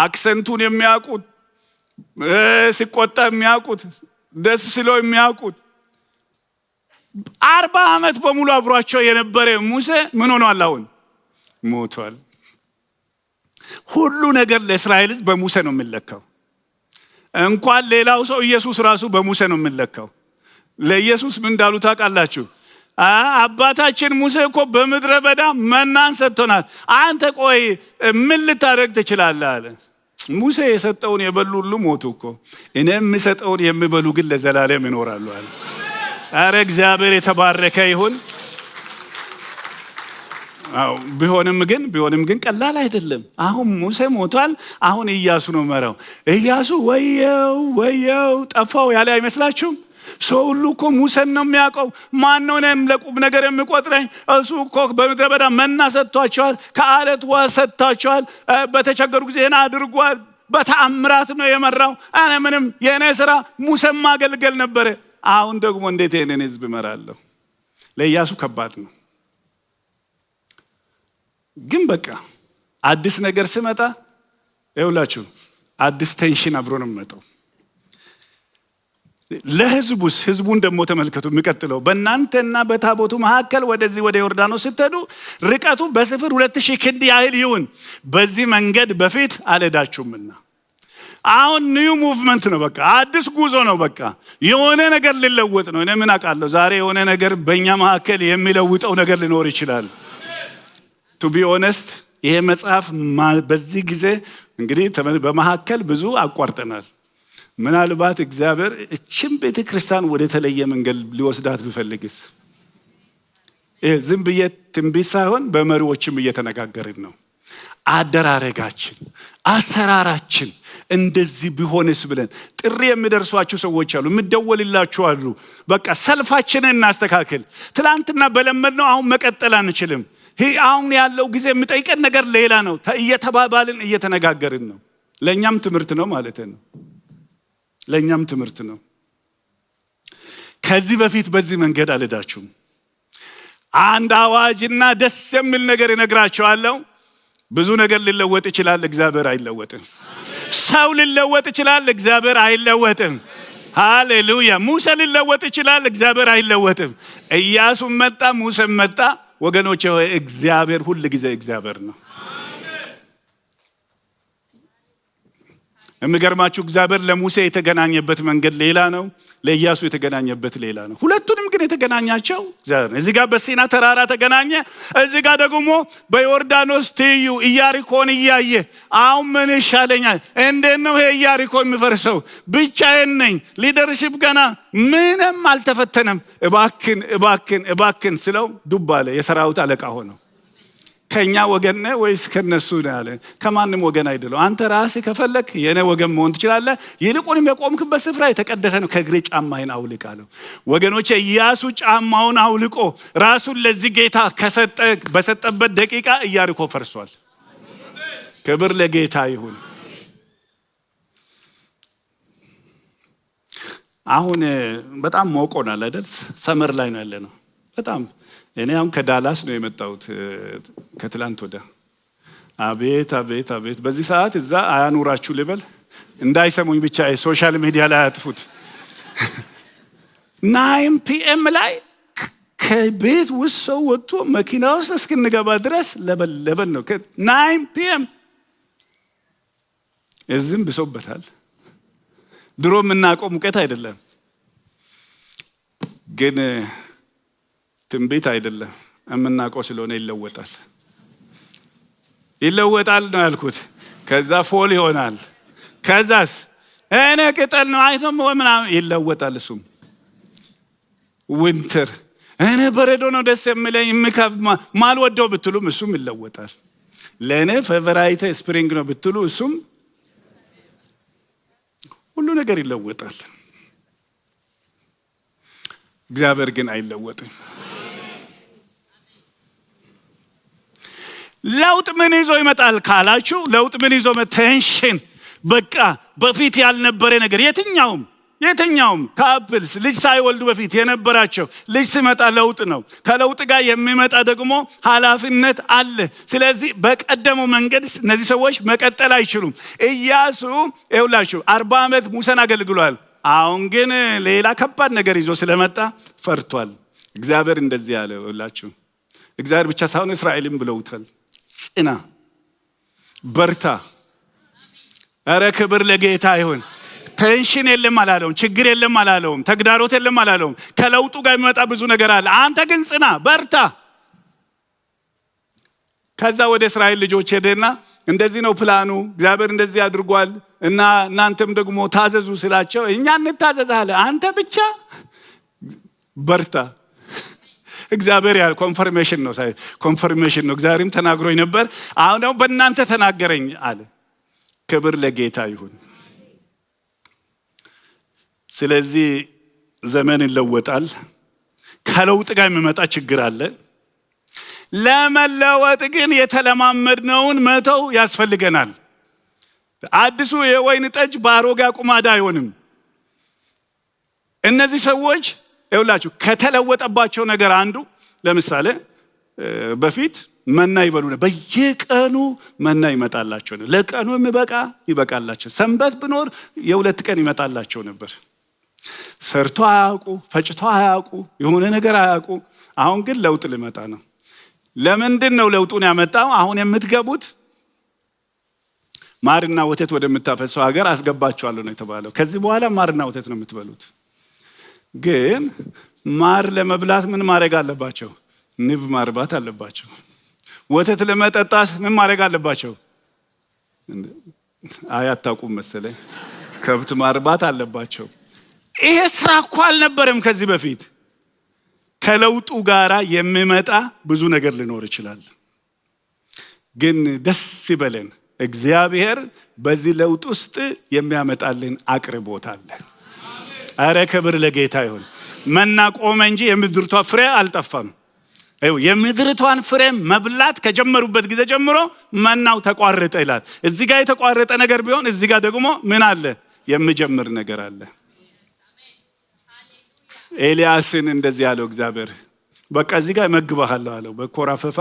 አክሰንቱን የሚያውቁት ሲቆጣ የሚያውቁት ደስ ሲለው የሚያውቁት 40 ዓመት በሙሉ አብሯቸው የነበረ ሙሴ ምን ሆኗል? አሁን ሞቷል። ሁሉ ነገር ለእስራኤል ሕዝብ በሙሴ ነው የሚለካው። እንኳን ሌላው ሰው ኢየሱስ ራሱ በሙሴ ነው የሚለካው። ለኢየሱስ ምን እንዳሉ ታውቃላችሁ? አባታችን ሙሴ እኮ በምድረ በዳ መናን ሰጥቶናል፣ አንተ ቆይ ምን ልታደርግ ትችላለህ አለ። ሙሴ የሰጠውን የበሉ ሁሉ ሞቱ እኮ፣ እኔ የምሰጠውን የሚበሉ ግን ለዘላለም ይኖራሉ አለ። አረ እግዚአብሔር የተባረከ ይሁን። ቢሆንም ግን ቀላል አይደለም። አሁን ሙሴ ሞቷል። አሁን ኢያሱ ነው መራው። ኢያሱ ወየው ጠፋው ያለ አይመስላችሁም? ሰው ሁሉ እኮ ሙሴን ነው የሚያውቀው። ማን ነው እኔም ለቁም ነገር የሚቆጥረኝ? እሱ እኮ በምድረ በዳ መና ሰጥቷቸዋል፣ ከአለት ውሃ ሰጥቷቸዋል፣ በተቸገሩ ጊዜ አድርጓል፣ በተአምራት ነው የመራው። እኔ ምንም የእኔ ስራ ሙሴን ማገልገል ነበረ። አሁን ደግሞ እንዴት ይህንን ህዝብ እመራለሁ? ለኢያሱ ከባድ ነው። ግን በቃ አዲስ ነገር ሲመጣ ይኸውላችሁ አዲስ ቴንሽን አብሮ ነው የሚመጣው። ለህዝቡስ ህዝቡን ደግሞ ተመልከቱ። የሚቀጥለው በእናንተና በታቦቱ መካከል ወደዚህ ወደ ዮርዳኖስ ስትሄዱ ርቀቱ በስፍር 2000 ክንድ ያህል ይሁን፣ በዚህ መንገድ በፊት አልሄዳችሁምና። አሁን ኒው ሙቭመንት ነው። በቃ አዲስ ጉዞ ነው። በቃ የሆነ ነገር ሊለወጥ ነው። እኔ ምን አውቃለሁ? ዛሬ የሆነ ነገር በእኛ መካከል የሚለውጠው ነገር ሊኖር ይችላል። ቱ ቢ ኦነስት ይሄ መጽሐፍ በዚህ ጊዜ እንግዲህ በመካከል ብዙ አቋርጠናል። ምናልባት እግዚአብሔር እቺም ቤተክርስቲያን ወደ ተለየ መንገድ ሊወስዳት ቢፈልግስ? ዝም ብዬ ትንቢት ሳይሆን በመሪዎችም እየተነጋገርን ነው። አደራረጋችን፣ አሰራራችን እንደዚህ ቢሆንስ ብለን ጥሪ የሚደርሷችሁ ሰዎች አሉ፣ የሚደወልላችሁ አሉ። በቃ ሰልፋችንን እናስተካክል። ትላንትና በለመድነው አሁን መቀጠል አንችልም። አሁን ያለው ጊዜ የሚጠይቀን ነገር ሌላ ነው እየተባባልን እየተነጋገርን ነው። ለእኛም ትምህርት ነው ማለት ነው። ለእኛም ትምህርት ነው። ከዚህ በፊት በዚህ መንገድ አልሄዳችሁም። አንድ አዋጅና ደስ የሚል ነገር እነግራችኋለሁ። ብዙ ነገር ሊለወጥ ይችላል፣ እግዚአብሔር አይለወጥም። ሰው ሊለወጥ ይችላል፣ እግዚአብሔር አይለወጥም። ሃሌሉያ። ሙሴ ሊለወጥ ይችላል፣ እግዚአብሔር አይለወጥም። ኢያሱ መጣ፣ ሙሴ መጣ። ወገኖቼ ሆይ እግዚአብሔር ሁሉ ጊዜ እግዚአብሔር ነው። የሚገርማችሁ እግዚአብሔር ለሙሴ የተገናኘበት መንገድ ሌላ ነው፣ ለኢያሱ የተገናኘበት ሌላ ነው። ሁለቱንም ግን የተገናኛቸው እግዚአብሔር ነው። እዚህ ጋር በሲና ተራራ ተገናኘ፣ እዚህ ጋር ደግሞ በዮርዳኖስ ትይዩ ኢያሪኮን እያየ አሁን ምን ይሻለኛል? እንዴት ነው ይሄ ኢያሪኮ የሚፈርሰው? ብቻዬን ነኝ፣ ሊደርሺፕ ገና ምንም አልተፈተነም። እባክን ስለው ዱብ አለ። የሰራዊት አለቃ ሆነው ከኛ ወገን ነህ ወይስ ከነሱ ነህ አለ። ከማንም ወገን አይደለም። አንተ ራስህ ከፈለክ የኔ ወገን መሆን ትችላለህ። ይልቁንም የቆምክበት ስፍራ የተቀደሰ ነው። ከእግሬ ጫማዬን አውልቅ አለው። ወገኖቼ ኢያሱ ጫማውን አውልቆ ራሱን ለዚህ ጌታ በሰጠበት ደቂቃ ኢያሪኮ ፈርሷል። ክብር ለጌታ ይሁን። አሁን በጣም ሞቆናል አይደል? ሰመር ላይ ነው ያለነው በጣም። እኔ አሁን ከዳላስ ነው የመጣሁት ከትላንት ወደ። አቤት አቤት አቤት! በዚህ ሰዓት እዛ አያኑራችሁ ልበል፣ እንዳይሰሙኝ ብቻ ሶሻል ሚዲያ ላይ አያጥፉት። 9 PM ላይ ከቤት ውስጥ ሰው ወጥቶ መኪና ውስጥ እስክንገባ ድረስ ለበል ነው። 9 PM እዚህም ብሶበታል። ድሮ የምናውቀው ሙቀት አይደለም፣ ግን ትንቢት አይደለም የምናውቀው ስለሆነ ይለወጣል ነው ያልኩት። ከዛ ፎል ይሆናል። ከዛስ እኔ ቅጠል ነው አይቶም ምናምን ይለወጣል። እሱም ዊንተር እኔ በረዶ ነው ደስ የሚለኝ ማልወደው ብትሉም እሱም ይለወጣል። ለእኔ ፌቨራይት ስፕሪንግ ነው ብትሉ እሱም ሁሉ ነገር ይለወጣል። እግዚአብሔር ግን አይለወጥም። ለውጥ ምን ይዞ ይመጣል ካላችሁ፣ ለውጥ ምን ይዞ ቴንሽን፣ በቃ በፊት ያልነበረ ነገር የትኛውም ካፕልስ ልጅ ሳይወልዱ በፊት የነበራቸው ልጅ ሲመጣ ለውጥ ነው። ከለውጥ ጋር የሚመጣ ደግሞ ኃላፊነት አለ። ስለዚህ በቀደመው መንገድ እነዚህ ሰዎች መቀጠል አይችሉም። ኢያሱ ይኸውላችሁ 40 ዓመት ሙሴን አገልግሏል። አሁን ግን ሌላ ከባድ ነገር ይዞ ስለመጣ ፈርቷል። እግዚአብሔር እንደዚህ ያለውላችሁ እግዚአብሔር ብቻ ሳይሆን እስራኤልም ብለውታል። ጽና፣ በርታ። ኧረ ክብር ለጌታ ይሁን። ቴንሽን የለም አላለውም፣ ችግር የለም አላለውም፣ ተግዳሮት የለም አላለውም። ከለውጡ ጋር የሚመጣ ብዙ ነገር አለ። አንተ ግን ጽና፣ በርታ። ከዛ ወደ እስራኤል ልጆች ሄደና እንደዚህ ነው ፕላኑ፣ እግዚአብሔር እንደዚህ አድርጓል እና እናንተም ደግሞ ታዘዙ ስላቸው እኛ እንታዘዛለን፣ አንተ ብቻ በርታ። እግዚአብሔር ያለ ኮንፈርሜሽን ነው፣ ኮንፈርሜሽን ነው። እግዚአብሔርም ተናግሮኝ ነበር፣ አሁን ደግሞ በእናንተ ተናገረኝ አለ። ክብር ለጌታ ይሁን። ስለዚህ ዘመን ይለወጣል። ከለውጥ ጋር የሚመጣ ችግር አለ። ለመለወጥ ግን የተለማመድነውን መተው ያስፈልገናል። አዲሱ የወይን ጠጅ በአሮጌ አቁማዳ አይሆንም። እነዚህ ሰዎች ይኸውላችሁ ከተለወጠባቸው ነገር አንዱ ለምሳሌ በፊት መና ይበሉ ነበር። በየቀኑ መና ይመጣላቸው ነበር። ለቀኑ የሚበቃ ይበቃላቸው። ሰንበት ቢኖር የሁለት ቀን ይመጣላቸው ነበር። ሰርቶ አያውቁ፣ ፈጭቶ አያውቁ፣ የሆነ ነገር አያውቁ። አሁን ግን ለውጥ ሊመጣ ነው። ለምንድን ነው ለውጡን ያመጣው? አሁን የምትገቡት ማርና ወተት ወደምታፈሰው ሀገር አስገባችኋለሁ ነው የተባለው። ከዚህ በኋላ ማርና ወተት ነው የምትበሉት። ግን ማር ለመብላት ምን ማድረግ አለባቸው? ንብ ማርባት አለባቸው። ወተት ለመጠጣት ምን ማድረግ አለባቸው? አያታውቁም መሰለኝ። ከብት ማርባት አለባቸው። ይሄ ስራ እኮ አልነበረም ከዚህ በፊት። ከለውጡ ጋራ የሚመጣ ብዙ ነገር ሊኖር ይችላል። ግን ደስ ይበለን፣ እግዚአብሔር በዚህ ለውጥ ውስጥ የሚያመጣልን አቅርቦት አለ። አረ ክብር ለጌታ ይሁን። መና ቆመ እንጂ የምድርቷ ፍሬ አልጠፋም። የምድርቷን ፍሬ መብላት ከጀመሩበት ጊዜ ጀምሮ መናው ተቋረጠ ይላል። እዚህ ጋር የተቋረጠ ነገር ቢሆን እዚህ ጋር ደግሞ ምን አለ? የሚጀምር ነገር አለ። ኤልያስን እንደዚህ ያለው እግዚአብሔር በቃ እዚህ ጋር መግባሃለሁ አለው። በኮራፈፋ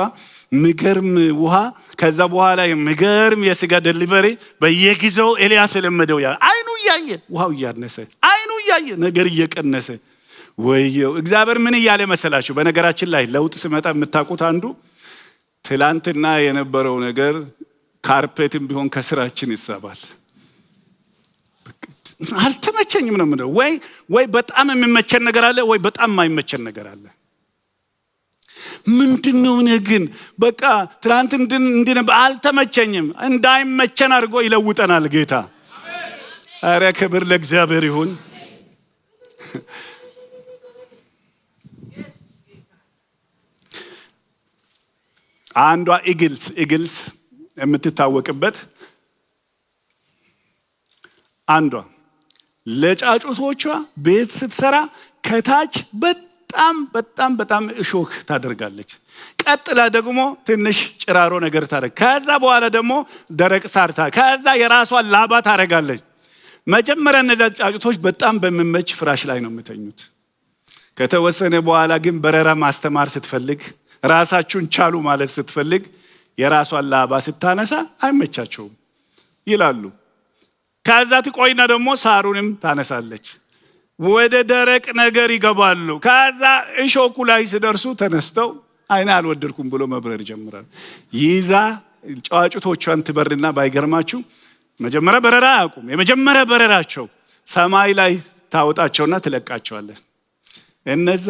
ምገርም ውሃ፣ ከዛ በኋላ ምገርም የስጋ ዴሊቨሪ በየጊዜው ኤልያስ የለመደው ያ አይኑ እያየ ውሃው እያነሰ፣ አይኑ እያየ ነገር እየቀነሰ። ወየው እግዚአብሔር ምን እያለ መሰላችሁ? በነገራችን ላይ ለውጥ ሲመጣ የምታውቁት አንዱ ትላንትና የነበረው ነገር ካርፔትም ቢሆን ከስራችን ይሳባል። አልተመቸኝም ነው ምንድነው? ወይ በጣም የሚመቸን ነገር አለ፣ ወይ በጣም የማይመቸን ነገር አለ። ምንድነው ግን በቃ ትላንት እንድን አልተመቸኝም፣ እንዳይመቸን አድርጎ ይለውጠናል ጌታ። አረ ክብር ለእግዚአብሔር ይሁን። አንዷ ኢግልስ የምትታወቅበት አንዷ ለጫጩቶቿ ቤት ስትሰራ ከታች በጣም እሾክ ታደርጋለች። ቀጥላ ደግሞ ትንሽ ጭራሮ ነገር ታደርግ። ከዛ በኋላ ደግሞ ደረቅ ሳርታ፣ ከዛ የራሷን ላባ ታደርጋለች። መጀመሪያ እነዚያ ጫጩቶች በጣም በሚመች ፍራሽ ላይ ነው የሚተኙት። ከተወሰነ በኋላ ግን በረራ ማስተማር ስትፈልግ፣ ራሳችሁን ቻሉ ማለት ስትፈልግ የራሷን ላባ ስታነሳ አይመቻቸውም ይላሉ። ከዛ ትቆይና ደግሞ ሳሩንም ታነሳለች። ወደ ደረቅ ነገር ይገባሉ። ከዛ እሾኩ ላይ ሲደርሱ ተነስተው አይና አልወደድኩም ብሎ መብረር ይጀምራል። ይዛ ጫጩቶቿን ትበርና ባይገርማችሁ መጀመሪያ በረራ አያውቁም። የመጀመሪያ በረራቸው ሰማይ ላይ ታወጣቸውና ትለቃቸዋለህ። እነዛ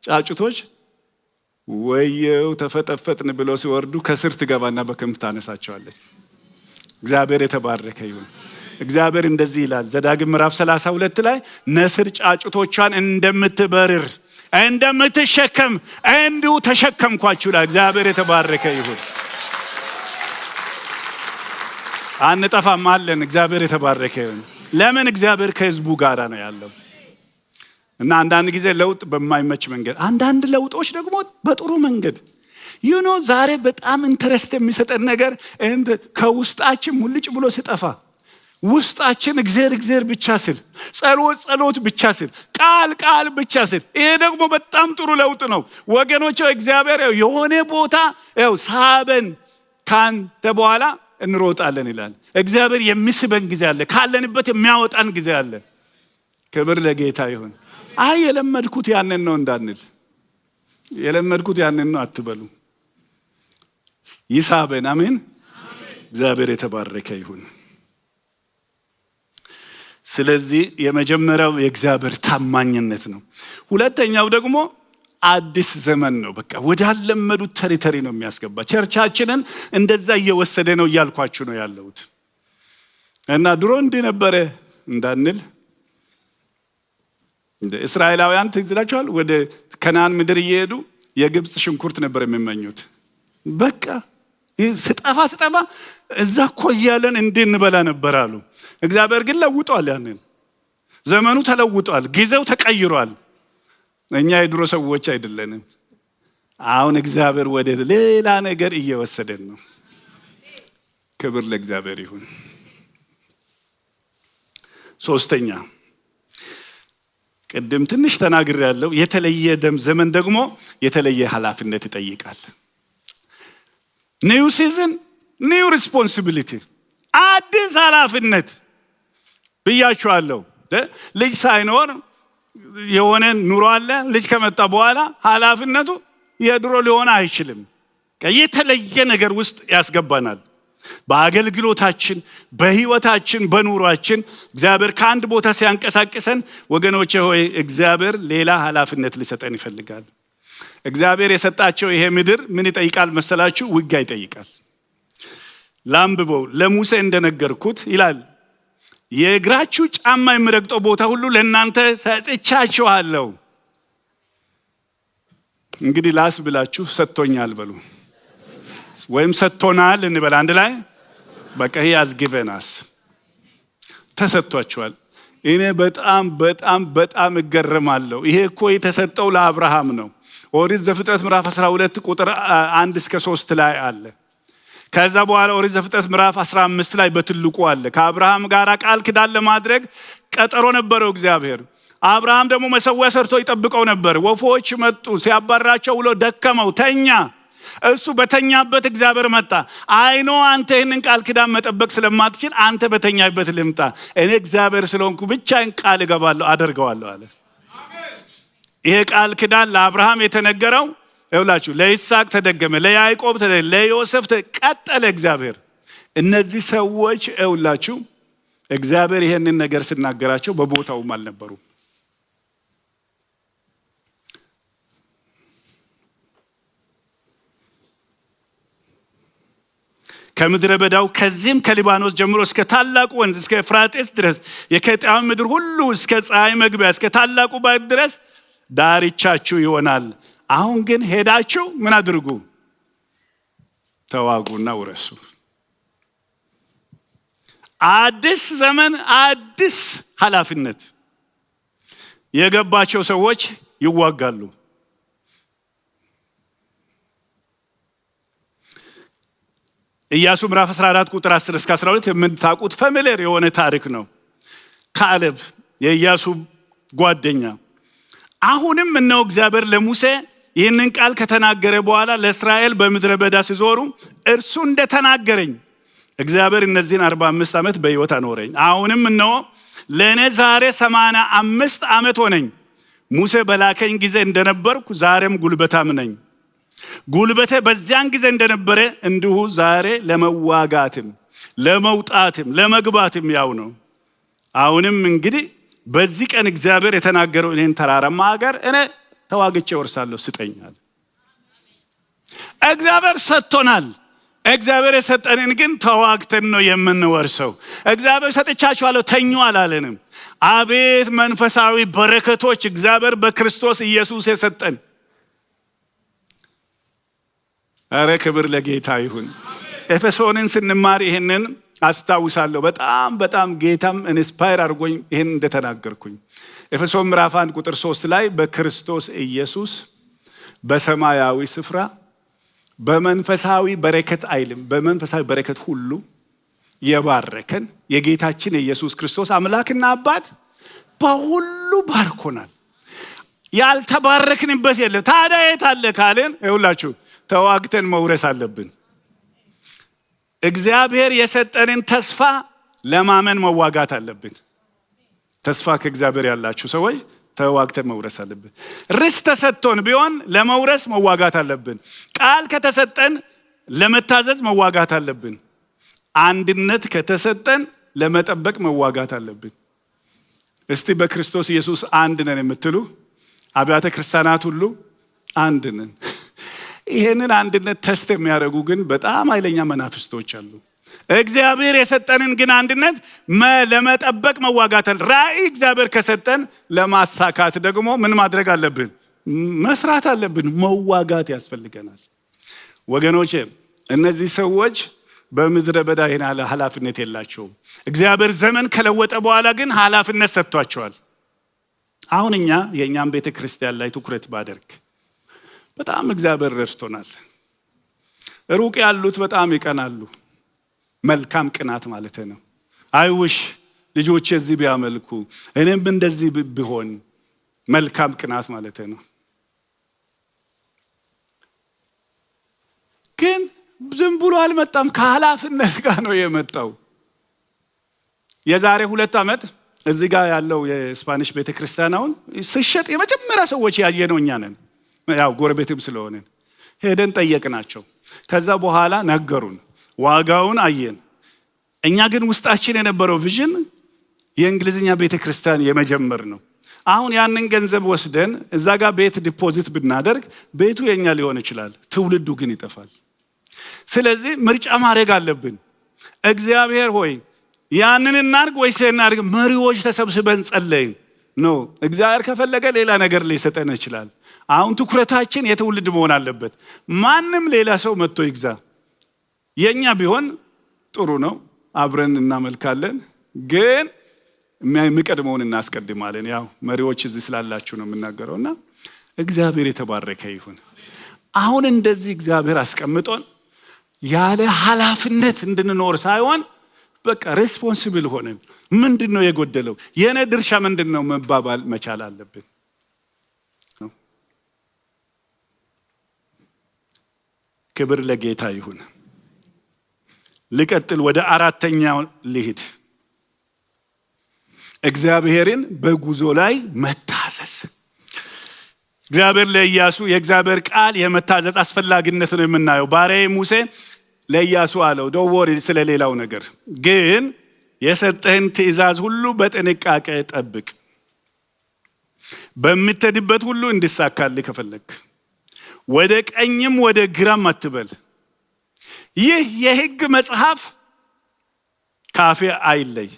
ጫጩቶች ወየው ተፈጠፈጥን ብለው ሲወርዱ ከስር ትገባና በክንፍ ታነሳቸዋለች። እግዚአብሔር የተባረከ ይሁን። እግዚአብሔር እንደዚህ ይላል ዘዳግም ምዕራፍ 32 ላይ ነስር ጫጩቶቿን እንደምትበርር እንደምትሸከም እንዲሁ ተሸከምኳችሁ ይላል። እግዚአብሔር የተባረከ ይሁን። አንጠፋም አለን። እግዚአብሔር የተባረከ ይሁን። ለምን? እግዚአብሔር ከህዝቡ ጋር ነው ያለው። እና አንዳንድ ጊዜ ለውጥ በማይመች መንገድ፣ አንዳንድ ለውጦች ደግሞ በጥሩ መንገድ ዛሬ በጣም ኢንተረስት የሚሰጠን ነገር ከውስጣችን ሙልጭ ብሎ ሲጠፋ ውስጣችን እግዚአብሔር ብቻ ሲል፣ ጸሎት ብቻ ሲል፣ ቃል ብቻ ሲል፣ ይሄ ደግሞ በጣም ጥሩ ለውጥ ነው ወገኖች። እግዚአብሔር የሆነ ቦታ ሳበን ካንተ በኋላ እንሮጣለን ይላል። እግዚአብሔር የሚስበን ጊዜ አለ፣ ካለንበት የሚያወጣን ጊዜ አለ። ክብር ለጌታ ይሁን። የለመድኩት ያንን ነው እንዳንል የለመድኩት ያንን ነው አትበሉ። ይሳበን። አሜን። እግዚአብሔር የተባረከ ይሁን። ስለዚህ የመጀመሪያው የእግዚአብሔር ታማኝነት ነው። ሁለተኛው ደግሞ አዲስ ዘመን ነው። በቃ ወዳለመዱት ቴሪቶሪ ነው የሚያስገባ። ቸርቻችንን እንደዛ እየወሰደ ነው እያልኳችሁ ነው ያለሁት። እና ድሮ እንዲህ ነበረ እንዳንል እስራኤላውያን ትዝ ይላችኋል። ወደ ከነዓን ምድር እየሄዱ የግብፅ ሽንኩርት ነበር የሚመኙት። በቃ ስጠፋ እዛ እኮ እያለን እንዲህ እንበላ ነበር አሉ። እግዚአብሔር ግን ለውጧል። ያንን ዘመኑ ተለውጧል። ጊዜው ተቀይሯል። እኛ የድሮ ሰዎች አይደለንም። አሁን እግዚአብሔር ወደ ሌላ ነገር እየወሰደን ነው። ክብር ለእግዚአብሔር ይሁን። ሶስተኛ ቅድም ትንሽ ተናግሬያለሁ። የተለየ ዘመን ደግሞ የተለየ ኃላፊነት ይጠይቃል። ኒው ሲዝን ኒው ሪስፖንሲቢሊቲ፣ አዲስ ኃላፊነት ብያችኋለሁ። ልጅ ሳይኖር የሆነ ኑሮ አለ። ልጅ ከመጣ በኋላ ኃላፊነቱ የድሮ ሊሆን አይችልም። የተለየ ነገር ውስጥ ያስገባናል። በአገልግሎታችን፣ በህይወታችን፣ በኑሯችን እግዚአብሔር ከአንድ ቦታ ሲያንቀሳቅሰን ወገኖቼ ሆይ እግዚአብሔር ሌላ ኃላፊነት ሊሰጠን ይፈልጋል። እግዚአብሔር የሰጣቸው ይሄ ምድር ምን ይጠይቃል መሰላችሁ? ውጊያ ይጠይቃል። ላንብበው። ለሙሴ እንደነገርኩት ይላል የእግራችሁ ጫማ የሚረግጠው ቦታ ሁሉ ለእናንተ ሰጥቻችኋለሁ። እንግዲህ ላስ ብላችሁ ሰጥቶኛል በሉ፣ ወይም ሰጥቶናል እንበል አንድ ላይ። በቃ ይሄ ያዝግበናስ ተሰጥቷችኋል። እኔ በጣም እገረማለሁ። ይሄ እኮ የተሰጠው ለአብርሃም ነው። ኦሪት ዘፍጥረት ምዕራፍ 12 ቁጥር 1 እስከ 3 ላይ አለ። ከዛ በኋላ ኦሪት ዘፍጥረት ምዕራፍ 15 ላይ በትልቁ አለ። ከአብርሃም ጋር ቃል ኪዳን ለማድረግ ቀጠሮ ነበረው እግዚአብሔር። አብርሃም ደግሞ መሰዊያ ሰርቶ ይጠብቀው ነበር። ወፎች መጡ፣ ሲያባራቸው ውሎ ደከመው፣ ተኛ። እሱ በተኛበት እግዚአብሔር መጣ። አይኖ አንተ ይህንን ቃል ኪዳን መጠበቅ ስለማትችል አንተ በተኛበት ልምጣ፣ እኔ እግዚአብሔር ስለሆንኩ ብቻዬን ቃል እገባለሁ አደርገዋለሁ አለ። ይሄ ቃል ኪዳን ለአብርሃም የተነገረው ይኸውላችሁ ለይስሐቅ ተደገመ፣ ለያዕቆብ ተደገመ፣ ለዮሴፍ ቀጠለ እግዚአብሔር። እነዚህ ሰዎች ይኸውላችሁ እግዚአብሔር ይሄንን ነገር ሲናገራቸው በቦታውም አልነበሩም። ከምድረ በዳው ከዚህም ከሊባኖስ ጀምሮ እስከ ታላቁ ወንዝ እስከ ኤፍራጥስ ድረስ የኬጢያዊ ምድር ሁሉ እስከ ፀሐይ መግቢያ እስከ ታላቁ ባህር ድረስ ዳርቻችሁ ይሆናል። አሁን ግን ሄዳችሁ ምን አድርጉ? ተዋጉና ውረሱ። አዲስ ዘመን፣ አዲስ ኃላፊነት የገባቸው ሰዎች ይዋጋሉ። ኢያሱ ምዕራፍ 14 ቁጥር 10 እስከ 12 የምታውቁት ፋሚሊየር የሆነ ታሪክ ነው። ካሌብ የኢያሱ ጓደኛ። አሁንም እነሆ እግዚአብሔር ለሙሴ ይህንን ቃል ከተናገረ በኋላ ለእስራኤል በምድረ በዳ ሲዞሩ እርሱ እንደተናገረኝ እግዚአብሔር እነዚህን 45 ዓመት በሕይወት አኖረኝ። አሁንም እነሆ ለእኔ ዛሬ 85 ዓመት ሆነኝ። ሙሴ በላከኝ ጊዜ እንደነበርኩ ዛሬም ጉልበታም ነኝ። ጉልበቴ በዚያን ጊዜ እንደነበረ እንዲሁ ዛሬ ለመዋጋትም ለመውጣትም ለመግባትም ያው ነው። አሁንም እንግዲህ በዚህ ቀን እግዚአብሔር የተናገረው እኔን ተራራማ ሀገር እኔ ተዋግቼ ወርሳለሁ ስጠኛል። እግዚአብሔር ሰጥቶናል። እግዚአብሔር የሰጠንን ግን ተዋግተን ነው የምንወርሰው። እግዚአብሔር ሰጥቻችኋለሁ ተኙ አላለንም። አቤት መንፈሳዊ በረከቶች እግዚአብሔር በክርስቶስ ኢየሱስ የሰጠን። አረ ክብር ለጌታ ይሁን። ኤፌሶንን ስንማር ይሄንን አስታውሳለሁ። በጣም ጌታም ኢንስፓየር አድርጎኝ ይሄን እንደተናገርኩኝ ኤፌሶን ምዕራፍ 1 ቁጥር 3 ላይ በክርስቶስ ኢየሱስ በሰማያዊ ስፍራ በመንፈሳዊ በረከት አይልም፣ በመንፈሳዊ በረከት ሁሉ የባረከን የጌታችን የኢየሱስ ክርስቶስ አምላክና አባት በሁሉ ባርኮናል። ያልተባረክንበት የለም። ታዲያ የት አለ ካልን ይኸውላችሁ ተዋግተን መውረስ አለብን። እግዚአብሔር የሰጠንን ተስፋ ለማመን መዋጋት አለብን። ተስፋ ከእግዚአብሔር ያላችሁ ሰዎች ተዋግተን መውረስ አለብን። ርስት ተሰጥቶን ቢሆን ለመውረስ መዋጋት አለብን። ቃል ከተሰጠን ለመታዘዝ መዋጋት አለብን። አንድነት ከተሰጠን ለመጠበቅ መዋጋት አለብን። እስቲ በክርስቶስ ኢየሱስ አንድ ነን የምትሉ አብያተ ክርስቲያናት ሁሉ አንድ ነን። ይሄንን አንድነት ተስት የሚያደርጉ ግን በጣም ኃይለኛ መናፍስቶች አሉ። እግዚአብሔር የሰጠንን ግን አንድነት ለመጠበቅ መዋጋት አለ። ራእይ እግዚአብሔር ከሰጠን ለማሳካት ደግሞ ምን ማድረግ አለብን? መስራት አለብን። መዋጋት ያስፈልገናል። ወገኖቼ እነዚህ ሰዎች በምድረ በዳ ይሄን ኃላፊነት የላቸውም። እግዚአብሔር ዘመን ከለወጠ በኋላ ግን ኃላፊነት ሰጥቷቸዋል። አሁን የእኛም ቤተ ክርስቲያን ላይ ትኩረት ባደርግ በጣም እግዚአብሔር ረድቶናል። ሩቅ ያሉት በጣም ይቀናሉ። መልካም ቅናት ማለት ነው። አይውሽ ልጆቼ እዚህ ቢያመልኩ እኔም እንደዚህ ቢሆን፣ መልካም ቅናት ማለት ነው። ግን ዝም ብሎ አልመጣም፣ ከኃላፊነት ጋር ነው የመጣው። የዛሬ 2 ዓመት እዚህ ጋር ያለው የስፓኒሽ ቤተክርስቲያን አሁን ሲሸጥ የመጀመሪያ ሰዎች ያየነው እኛ ነን። ያው ጎረቤትም ስለሆነ ሄደን ጠየቅናቸው። ከዛ በኋላ ነገሩን፣ ዋጋውን አየን። እኛ ግን ውስጣችን የነበረው ቪዥን የእንግሊዝኛ ቤተክርስቲያን የመጀመር ነው። አሁን ያንን ገንዘብ ወስደን እዛ ጋር ቤት ዲፖዚት ብናደርግ ቤቱ የኛ ሊሆን ይችላል፣ ትውልዱ ግን ይጠፋል። ስለዚህ ምርጫ ማድረግ አለብን። እግዚአብሔር ሆይ ያንን እናርግ ወይስ እናርግ? መሪዎች ተሰብስበን ጸለይ ነው። እግዚአብሔር ከፈለገ ሌላ ነገር ሊሰጠን ይችላል። አሁን ትኩረታችን የትውልድ መሆን አለበት። ማንም ሌላ ሰው መጥቶ ይግዛ፣ የኛ ቢሆን ጥሩ ነው፣ አብረን እናመልካለን። ግን የሚቀድመውን እናስቀድማለን። ያው መሪዎች እዚህ ስላላችሁ ነው የምናገረውና እግዚአብሔር የተባረከ ይሁን። አሁን እንደዚህ እግዚአብሔር አስቀምጦን ያለ ኃላፊነት እንድንኖር ሳይሆን በቃ ሬስፖንሲብል ሆነን ምንድነው የጎደለው፣ የኔ ድርሻ ምንድነው መባባል መቻል አለብን። ክብር ለጌታ ይሁን። ልቀጥል፣ ወደ 4ኛው ልሂድ። እግዚአብሔርን በጉዞ ላይ መታዘዝ። እግዚአብሔር ለኢያሱ የእግዚአብሔር ቃል የመታዘዝ አስፈላጊነት ነው የምናየው። ባሪያዬ ሙሴ ለኢያሱ አለው ዶንት ወሪ ስለሌላው ነገር፣ ግን የሰጠህን ትእዛዝ ሁሉ በጥንቃቄ ጠብቅ። በምትሄድበት ሁሉ እንዲሳካልህ ከፈለክ ወደ ቀኝም ወደ ግራም አትበል። ይህ የሕግ መጽሐፍ ካፌ አይለይ፣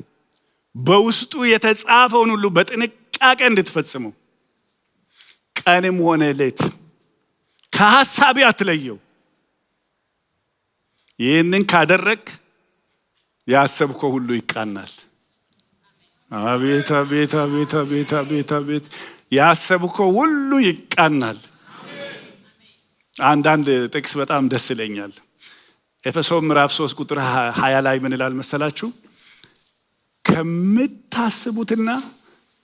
በውስጡ የተጻፈውን ሁሉ በጥንቃቄ እንድትፈጽመው ቀንም ሆነ ሌት ከሐሳቤ አትለየው። ይህንን ካደረግ ያሰብከው ሁሉ ይቃናል። አቤት አቤት አቤት አቤት አቤት አቤት! ያሰብከው ሁሉ ይቃናል። አንዳንድ ጥቅስ በጣም ደስ ይለኛል። ኤፌሶን ምዕራፍ 3 ቁጥር 20 ላይ ምን ይላል መሰላችሁ? ከምታስቡትና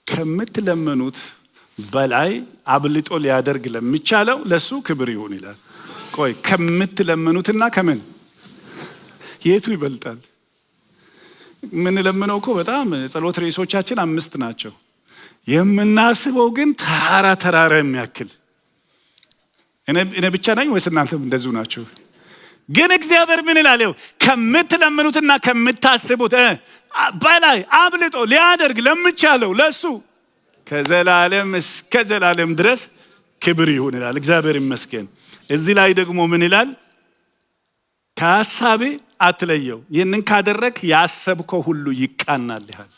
ከምትለምኑት በላይ አብልጦ ሊያደርግ ለሚቻለው ለሱ ክብር ይሁን ይላል። ቆይ ከምትለምኑትና ከምን የቱ ይበልጣል? ምን ለምነው እኮ በጣም ጸሎት ርዕሶቻችን 5 ናቸው። የምናስበው ግን ተራራ የሚያክል። እኔ ብቻ ነኝ ወይስ እናንተም እንደዚሁ ናችሁ? ግን እግዚአብሔር ምን ይላል? ከምትለምኑትና ከምታስቡት በላይ አብልጦ ሊያደርግ ለሚቻለው ለሱ ከዘላለም እስከ ዘላለም ድረስ ክብር ይሁን ይላል። እግዚአብሔር ይመስገን። እዚህ ላይ ደግሞ ምን ይላል? ከሐሳቤ አትለየው። ይህንን ካደረክ ያሰብከው ሁሉ ይቃናልሃል።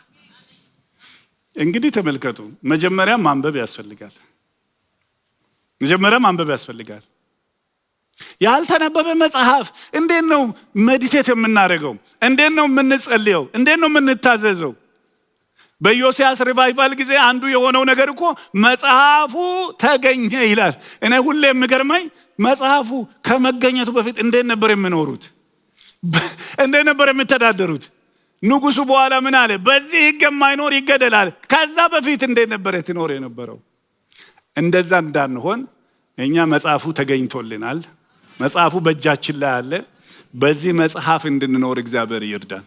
እንግዲህ ተመልከቱ፣ መጀመሪያ ማንበብ ያስፈልጋል። ያልተነበበ መጽሐፍ እንዴት ነው ሜዲቴት የምናደርገው? እንዴት ነው የምንጸልየው? እንዴት ነው የምንታዘዘው? በዮሴያስ ሪቫይቫል ጊዜ አንዱ የሆነው ነገር እኮ መጽሐፉ ተገኘ ይላል። እኔ ሁሌ የሚገርመኝ መጽሐፉ ከመገኘቱ በፊት እንዴት ነበር የሚኖሩት? እንዴት ነበር የሚተዳደሩት? ንጉሱ በኋላ ምን አለ? በዚህ ሕግ የማይኖር ይገደላል። ከዛ በፊት እንዴት ነበር ትኖር የነበረው? እንደዛ እንዳንሆን እኛ መጽሐፉ ተገኝቶልናል። መጽሐፉ በእጃችን ላይ አለ። በዚህ መጽሐፍ እንድንኖር እግዚአብሔር ይርዳን።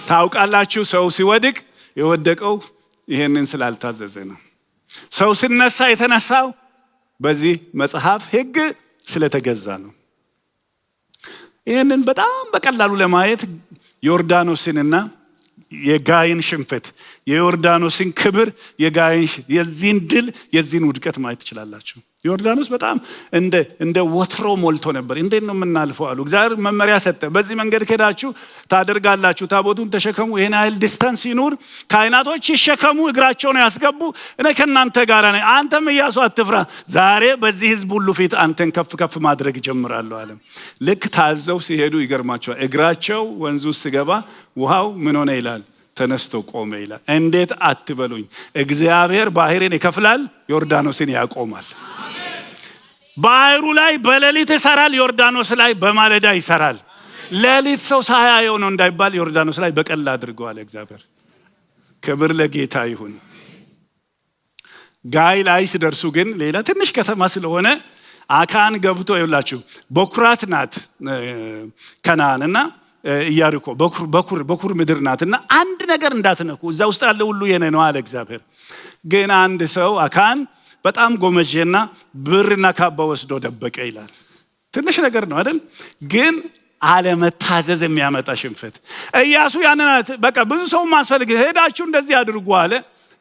ታውቃላችሁ፣ ሰው ሲወድቅ የወደቀው ይሄንን ስላልታዘዘ ነው። ሰው ሲነሳ የተነሳው በዚህ መጽሐፍ ሕግ ስለተገዛ ነው። ይህንን በጣም በቀላሉ ለማየት ዮርዳኖስንና የጋይን ሽንፈት፣ የዮርዳኖስን ክብር፣ የጋይን የዚህን ድል፣ የዚህን ውድቀት ማየት ትችላላችሁ። ዮርዳኖስ በጣም እንደ ወትሮ ሞልቶ ነበር። እንዴት ነው የምናልፈው አሉ። እግዚአብሔር መመሪያ ሰጠ። በዚህ መንገድ ከሄዳችሁ ታደርጋላችሁ፣ ታቦቱን ተሸከሙ፣ ይሄን ያህል ዲስታንስ ይኑር፣ ካህናቶች ይሸከሙ፣ እግራቸውን ያስገቡ፣ እኔ ከእናንተ ጋር ነኝ፣ አንተም ኢያሱ አትፍራ፣ ዛሬ በዚህ ህዝብ ሁሉ ፊት አንተን ከፍ ከፍ ማድረግ ጀምራለሁ አለ። ልክ ታዘው ሲሄዱ ይገርማቸዋል። እግራቸው ወንዙ ውስጥ ሲገባ ውሃው ምን ሆነ ይላል? ተነስቶ ቆመ ይላል። እንዴት አትበሉኝ፣ እግዚአብሔር ባህርን ይከፍላል፣ ዮርዳኖስን ያቆማል። ባህሩ ላይ በሌሊት ይሰራል፣ ዮርዳኖስ ላይ በማለዳ ይሰራል። ሌሊት ሰው ሳያየው ነው እንዳይባል ዮርዳኖስ ላይ በቀል አድርገዋል እግዚአብሔር። ክብር ለጌታ ይሁን። ጋይ ላይ ሲደርሱ ግን ሌላ ትንሽ ከተማ ስለሆነ አካን ገብቶ ይውላችሁ በኩራት ናት ከነዓንና ኢያሪኮ በኩር ምድር ናትና አንድ ነገር እንዳትነኩ፣ እዛ ውስጥ ያለ ሁሉ የኔ ነው አለ እግዚአብሔር። ግን አንድ ሰው አካን በጣም ጎመጀና ብርና ካባ ወስዶ ደበቀ ይላል። ትንሽ ነገር ነው አይደል? ግን አለመታዘዝ የሚያመጣ ሽንፈት። ኢያሱ ያንን በቃ ብዙ ሰው ማስፈልግ ሄዳችሁ እንደዚህ አድርጉ አለ።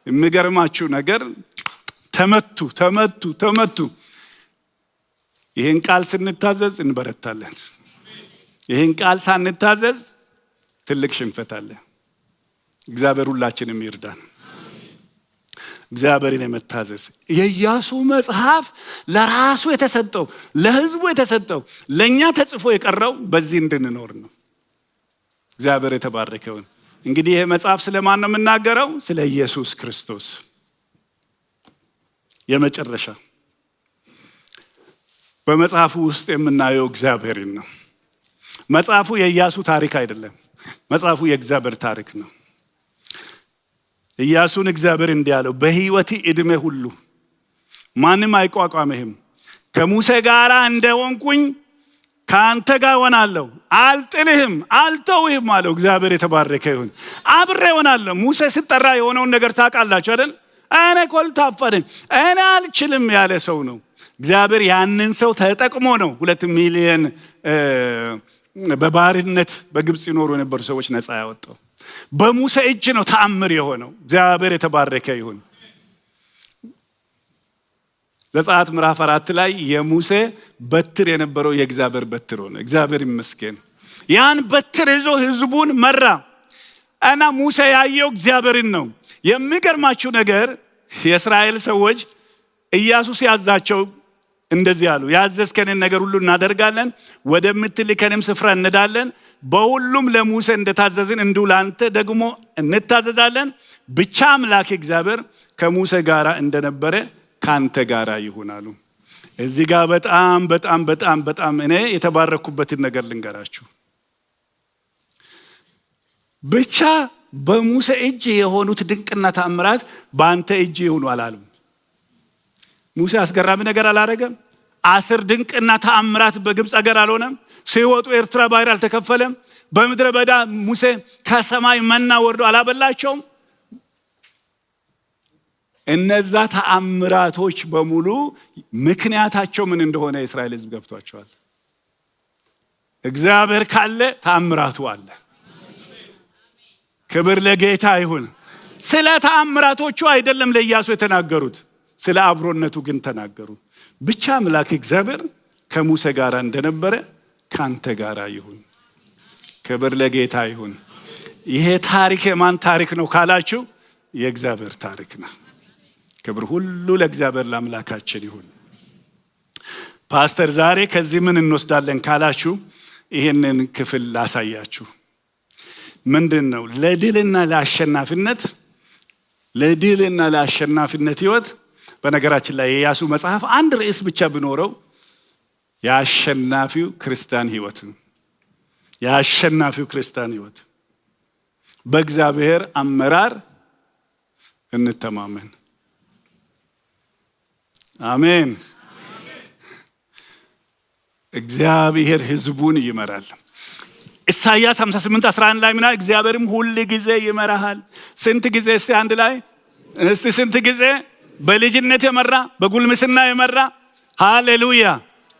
የሚገርማችሁ ነገር ተመቱ። ይህን ቃል ስንታዘዝ እንበረታለን። ይህን ቃል ሳንታዘዝ ትልቅ ሽንፈት አለ። እግዚአብሔር ሁላችንም ይርዳን። እግዚአብሔርን የመታዘዝ የኢያሱ መጽሐፍ ለራሱ የተሰጠው ለህዝቡ የተሰጠው ለኛ ተጽፎ የቀረው በዚህ እንድንኖር ነው። እግዚአብሔር የተባረከ ይሁን። እንግዲህ ይሄ መጽሐፍ ስለማን ነው የምናገረው? ስለ ኢየሱስ ክርስቶስ። የመጨረሻ በመጽሐፉ ውስጥ የምናየው እግዚአብሔርን ነው። መጽሐፉ የኢያሱ ታሪክ አይደለም። መጽሐፉ የእግዚአብሔር ታሪክ ነው። ኢያሱን እግዚአብሔር እንዲህ አለው፣ በህይወት ዕድሜ ሁሉ ማንም አይቋቋምህም። ከሙሴ ጋር እንደሆንኩኝ ከአንተ ጋር ሆናለሁ፣ አልጥልህም፣ አልተውህም አለው። እግዚአብሔር የተባረከ ይሁን። አብሬ ሆናለሁ። ሙሴ ሲጠራ የሆነውን ነገር ታውቃላችሁ አይደል? እኔ ኮልታፋ ነኝ፣ እኔ አልችልም ያለ ሰው ነው። እግዚአብሔር ያንን ሰው ተጠቅሞ ነው 2 ሚሊዮን በባርነት በግብፅ ይኖሩ የነበሩ ሰዎች ነፃ ያወጣው። በሙሴ እጅ ነው ተአምር የሆነው። እግዚአብሔር የተባረከ ይሁን። ዘጸአት ምዕራፍ 4 ላይ የሙሴ በትር የነበረው የእግዚአብሔር በትር ሆነ። እግዚአብሔር ይመስገን። ያን በትር ይዞ ህዝቡን መራ እና ሙሴ ያየው እግዚአብሔርን ነው። የሚገርማችሁ ነገር የእስራኤል ሰዎች ኢያሱ ሲያዛቸው እንደዚህ አሉ፣ ያዘዝከንን ነገር ሁሉ እናደርጋለን፣ ወደምትልከንም ስፍራ እንሄዳለን፣ በሁሉም ለሙሴ እንደታዘዝን እንዲሁ ለአንተ ደግሞ እንታዘዛለን። ብቻ አምላክ እግዚአብሔር ከሙሴ ጋር እንደነበረ ካንተ ጋር ይሁናሉ። እዚህ ጋር በጣም እኔ የተባረኩበትን ነገር ልንገራችሁ። ብቻ በሙሴ እጅ የሆኑት ድንቅና ተአምራት በአንተ እጅ ይሁኑ አላሉም። ሙሴ አስገራሚ ነገር አላረገም? 10 ድንቅና ተአምራት በግብፅ ሀገር አልሆነም? ሲወጡ ኤርትራ ባህር አልተከፈለም? በምድረ በዳ ሙሴ ከሰማይ መና ወርዶ አላበላቸውም? እነዛ ተአምራቶች በሙሉ ምክንያታቸው ምን እንደሆነ የእስራኤል ሕዝብ ገብቷቸዋል። እግዚአብሔር ካለ ተአምራቱ አለ። ክብር ለጌታ ይሁን። ስለ ተአምራቶቹ አይደለም ለኢያሱ የተናገሩት፣ ስለ አብሮነቱ ግን ተናገሩ። ብቻ አምላክ እግዚአብሔር ከሙሴ ጋር እንደነበረ ካንተ ጋር ይሁን። ክብር ለጌታ ይሁን። ይሄ ታሪክ የማን ታሪክ ነው ካላችሁ የእግዚአብሔር ታሪክ ነው። ክብር ሁሉ ለእግዚአብሔር ለአምላካችን ይሁን። ፓስተር ዛሬ ከዚህ ምን እንወስዳለን ካላችሁ ይሄንን ክፍል ላሳያችሁ። ምንድነው ለድልና ለአሸናፊነት ህይወት? በነገራችን ላይ የኢያሱ መጽሐፍ አንድ ርዕስ ብቻ ቢኖረው የአሸናፊው ክርስቲያን ህይወት ነው። የአሸናፊው ክርስቲያን ህይወት። በእግዚአብሔር አመራር እንተማመን። አሜን። እግዚአብሔር ህዝቡን ይመራል። ኢሳይያስ 58:11 ላይ ምና እግዚአብሔርም ሁሉ ጊዜ ይመራሃል። ስንት ጊዜ? እስቲ አንድ ላይ እስቲ ስንት ጊዜ? በልጅነት የመራ በጉልምስና የመራ ሃሌሉያ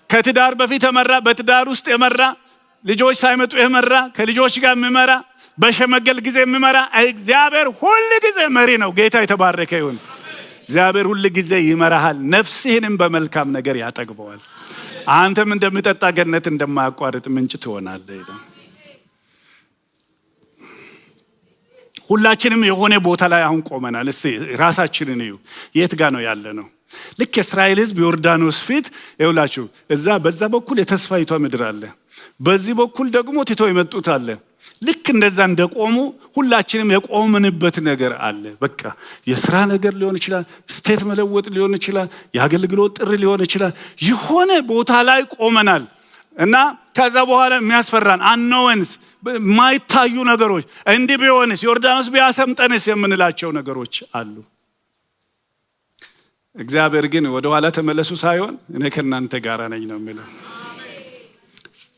ከትዳር በፊት የመራ በትዳር ውስጥ የመራ ልጆች ሳይመጡ የመራ ከልጆች ጋር የሚመራ በሸመገል ጊዜ የሚመራ እግዚአብሔር ሁሉ ጊዜ መሪ ነው። ጌታ የተባረከ ይሁን። እግዚአብሔር ሁሉ ጊዜ ይመራሃል። ነፍስህንም በመልካም ነገር ያጠግበዋል። አንተም እንደምጠጣ ገነት እንደማያቋርጥ ምንጭ ትሆናለህ። ሁላችንም የሆነ ቦታ ላይ አሁን ቆመናል። እስቲ ራሳችንን እዩ። የት ጋር ነው ያለነው? ልክ የእስራኤል ሕዝብ ዮርዳኖስ ፊት ይውላችሁ እዛ በዛ በኩል የተስፋይቷ ምድር አለ፣ በዚህ በኩል ደግሞ ትቶ የመጡት አለ። ልክ እንደዛ እንደቆሙ ሁላችንም የቆምንበት ነገር አለ። በቃ የሥራ ነገር ሊሆን ይችላል፣ ስቴት መለወጥ ሊሆን ይችላል፣ የአገልግሎት ጥሪ ሊሆን ይችላል። የሆነ ቦታ ላይ ቆመናል እና ከዛ በኋላ የሚያስፈራን አንኖወንስ ማይታዩ ነገሮች እንዲህ ቢሆንስ ዮርዳኖስ ቢያሰምጠንስ የምንላቸው ነገሮች አሉ። እግዚአብሔር ግን ወደ ኋላ ተመለሱ ሳይሆን እኔ ከእናንተ ጋር ነኝ ነው የሚለው።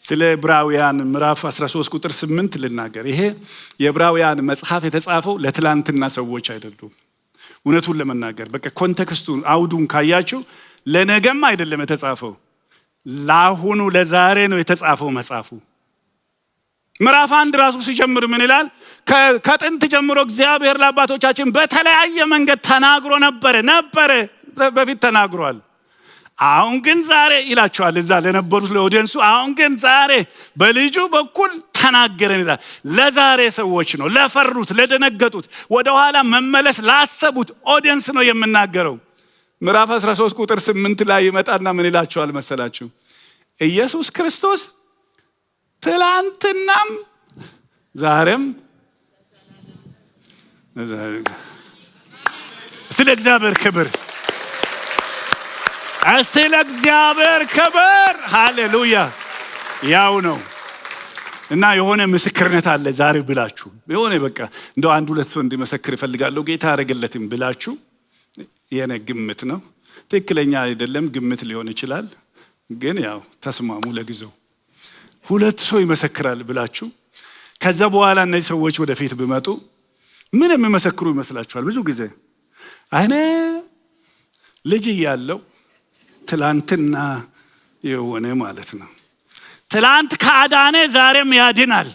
ስለ ዕብራውያን ምዕራፍ 13 ቁጥር 8 ልናገር። ይሄ የዕብራውያን መጽሐፍ የተጻፈው ለትላንትና ሰዎች አይደሉም። እውነቱን ለመናገር በቃ ኮንቴክስቱን አውዱን ካያችሁ ለነገም አይደለም የተጻፈው፣ ለአሁኑ ለዛሬ ነው የተጻፈው መጽሐፉ። ምዕራፍ 1 ራሱ ሲጀምር ምን ይላል? ከጥንት ጀምሮ እግዚአብሔር ለአባቶቻችን በተለያየ መንገድ ተናግሮ ነበረ በፊት ተናግሯል። አሁን ግን ዛሬ ይላቸዋል እዛ ለነበሩት ለኦዲየንሱ። አሁን ግን ዛሬ በልጁ በኩል ተናገረን ይላል። ለዛሬ ሰዎች ነው፣ ለፈሩት፣ ለደነገጡት፣ ወደኋላ መመለስ ላሰቡት ኦዲየንስ ነው የምናገረው። ምዕራፍ 13 ቁጥር 8 ላይ ይመጣና ምን ይላቸዋል መሰላችሁ? ኢየሱስ ክርስቶስ ትላንትናም ዛሬም ስለ እግዚአብሔር ክብር እስቲ ለእግዚአብሔር ክብር ሃሌሉያ። ያው ነው እና የሆነ ምስክርነት አለ ዛሬ ብላችሁ የሆነ በቃ እንደው አንድ ሁለት ሰው እንዲመሰክር ይፈልጋለሁ ጌታ ያደረገለትም ብላችሁ የኔ ግምት ነው። ትክክለኛ አይደለም፣ ግምት ሊሆን ይችላል። ግን ያው ተስማሙ ለጊዜው ሁለት ሰው ይመሰክራል ብላችሁ ከዛ በኋላ እነዚህ ሰዎች ወደፊት ቢመጡ ምን የሚመሰክሩ ይመስላችኋል? ብዙ ጊዜ አይኔ ልጅ እያለው ትላንትና የሆነ ማለት ነው። ትላንት ካዳነ ዛሬም ያድናል።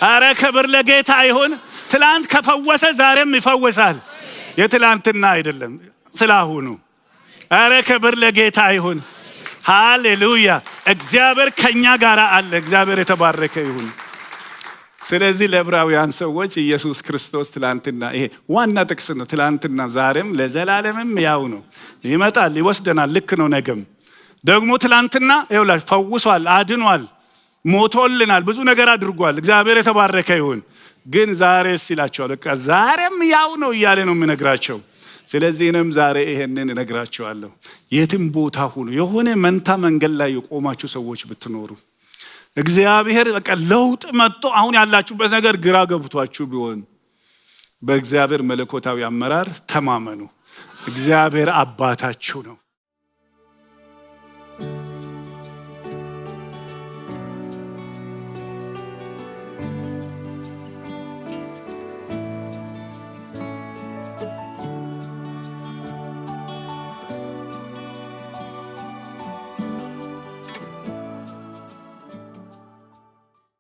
አረ ክብር ለጌታ ይሁን። ትላንት ከፈወሰ ዛሬም ይፈወሳል። የትላንትና አይደለም ስላሁኑ። አረ ክብር ለጌታ ይሁን። ሃሌሉያ። እግዚአብሔር ከኛ ጋር አለ። እግዚአብሔር የተባረከ ይሁን። ስለዚህ ለዕብራውያን ሰዎች ኢየሱስ ክርስቶስ ትላንትና ይሄ ዋና ጥቅስ ነው። ትላንትና ዛሬም ለዘላለምም ያው ነው። ይመጣል፣ ይወስደናል። ልክ ነው። ነገም ደግሞ ትላንትና ይኸውላችሁ ፈውሷል፣ አድኗል፣ ሞቶልናል፣ ብዙ ነገር አድርጓል። እግዚአብሔር የተባረከ ይሁን። ግን ዛሬስ ይላቸዋል። በቃ ዛሬም ያው ነው እያለ ነው የሚነግራቸው። ስለዚህንም ዛሬ ይሄንን እነግራቸዋለሁ። የትም ቦታ ሁሉ የሆነ መንታ መንገድ ላይ የቆማችሁ ሰዎች ብትኖሩ እግዚአብሔር በቃ ለውጥ መጥቶ አሁን ያላችሁበት ነገር ግራ ገብቷችሁ ቢሆን በእግዚአብሔር መለኮታዊ አመራር ተማመኑ። እግዚአብሔር አባታችሁ ነው።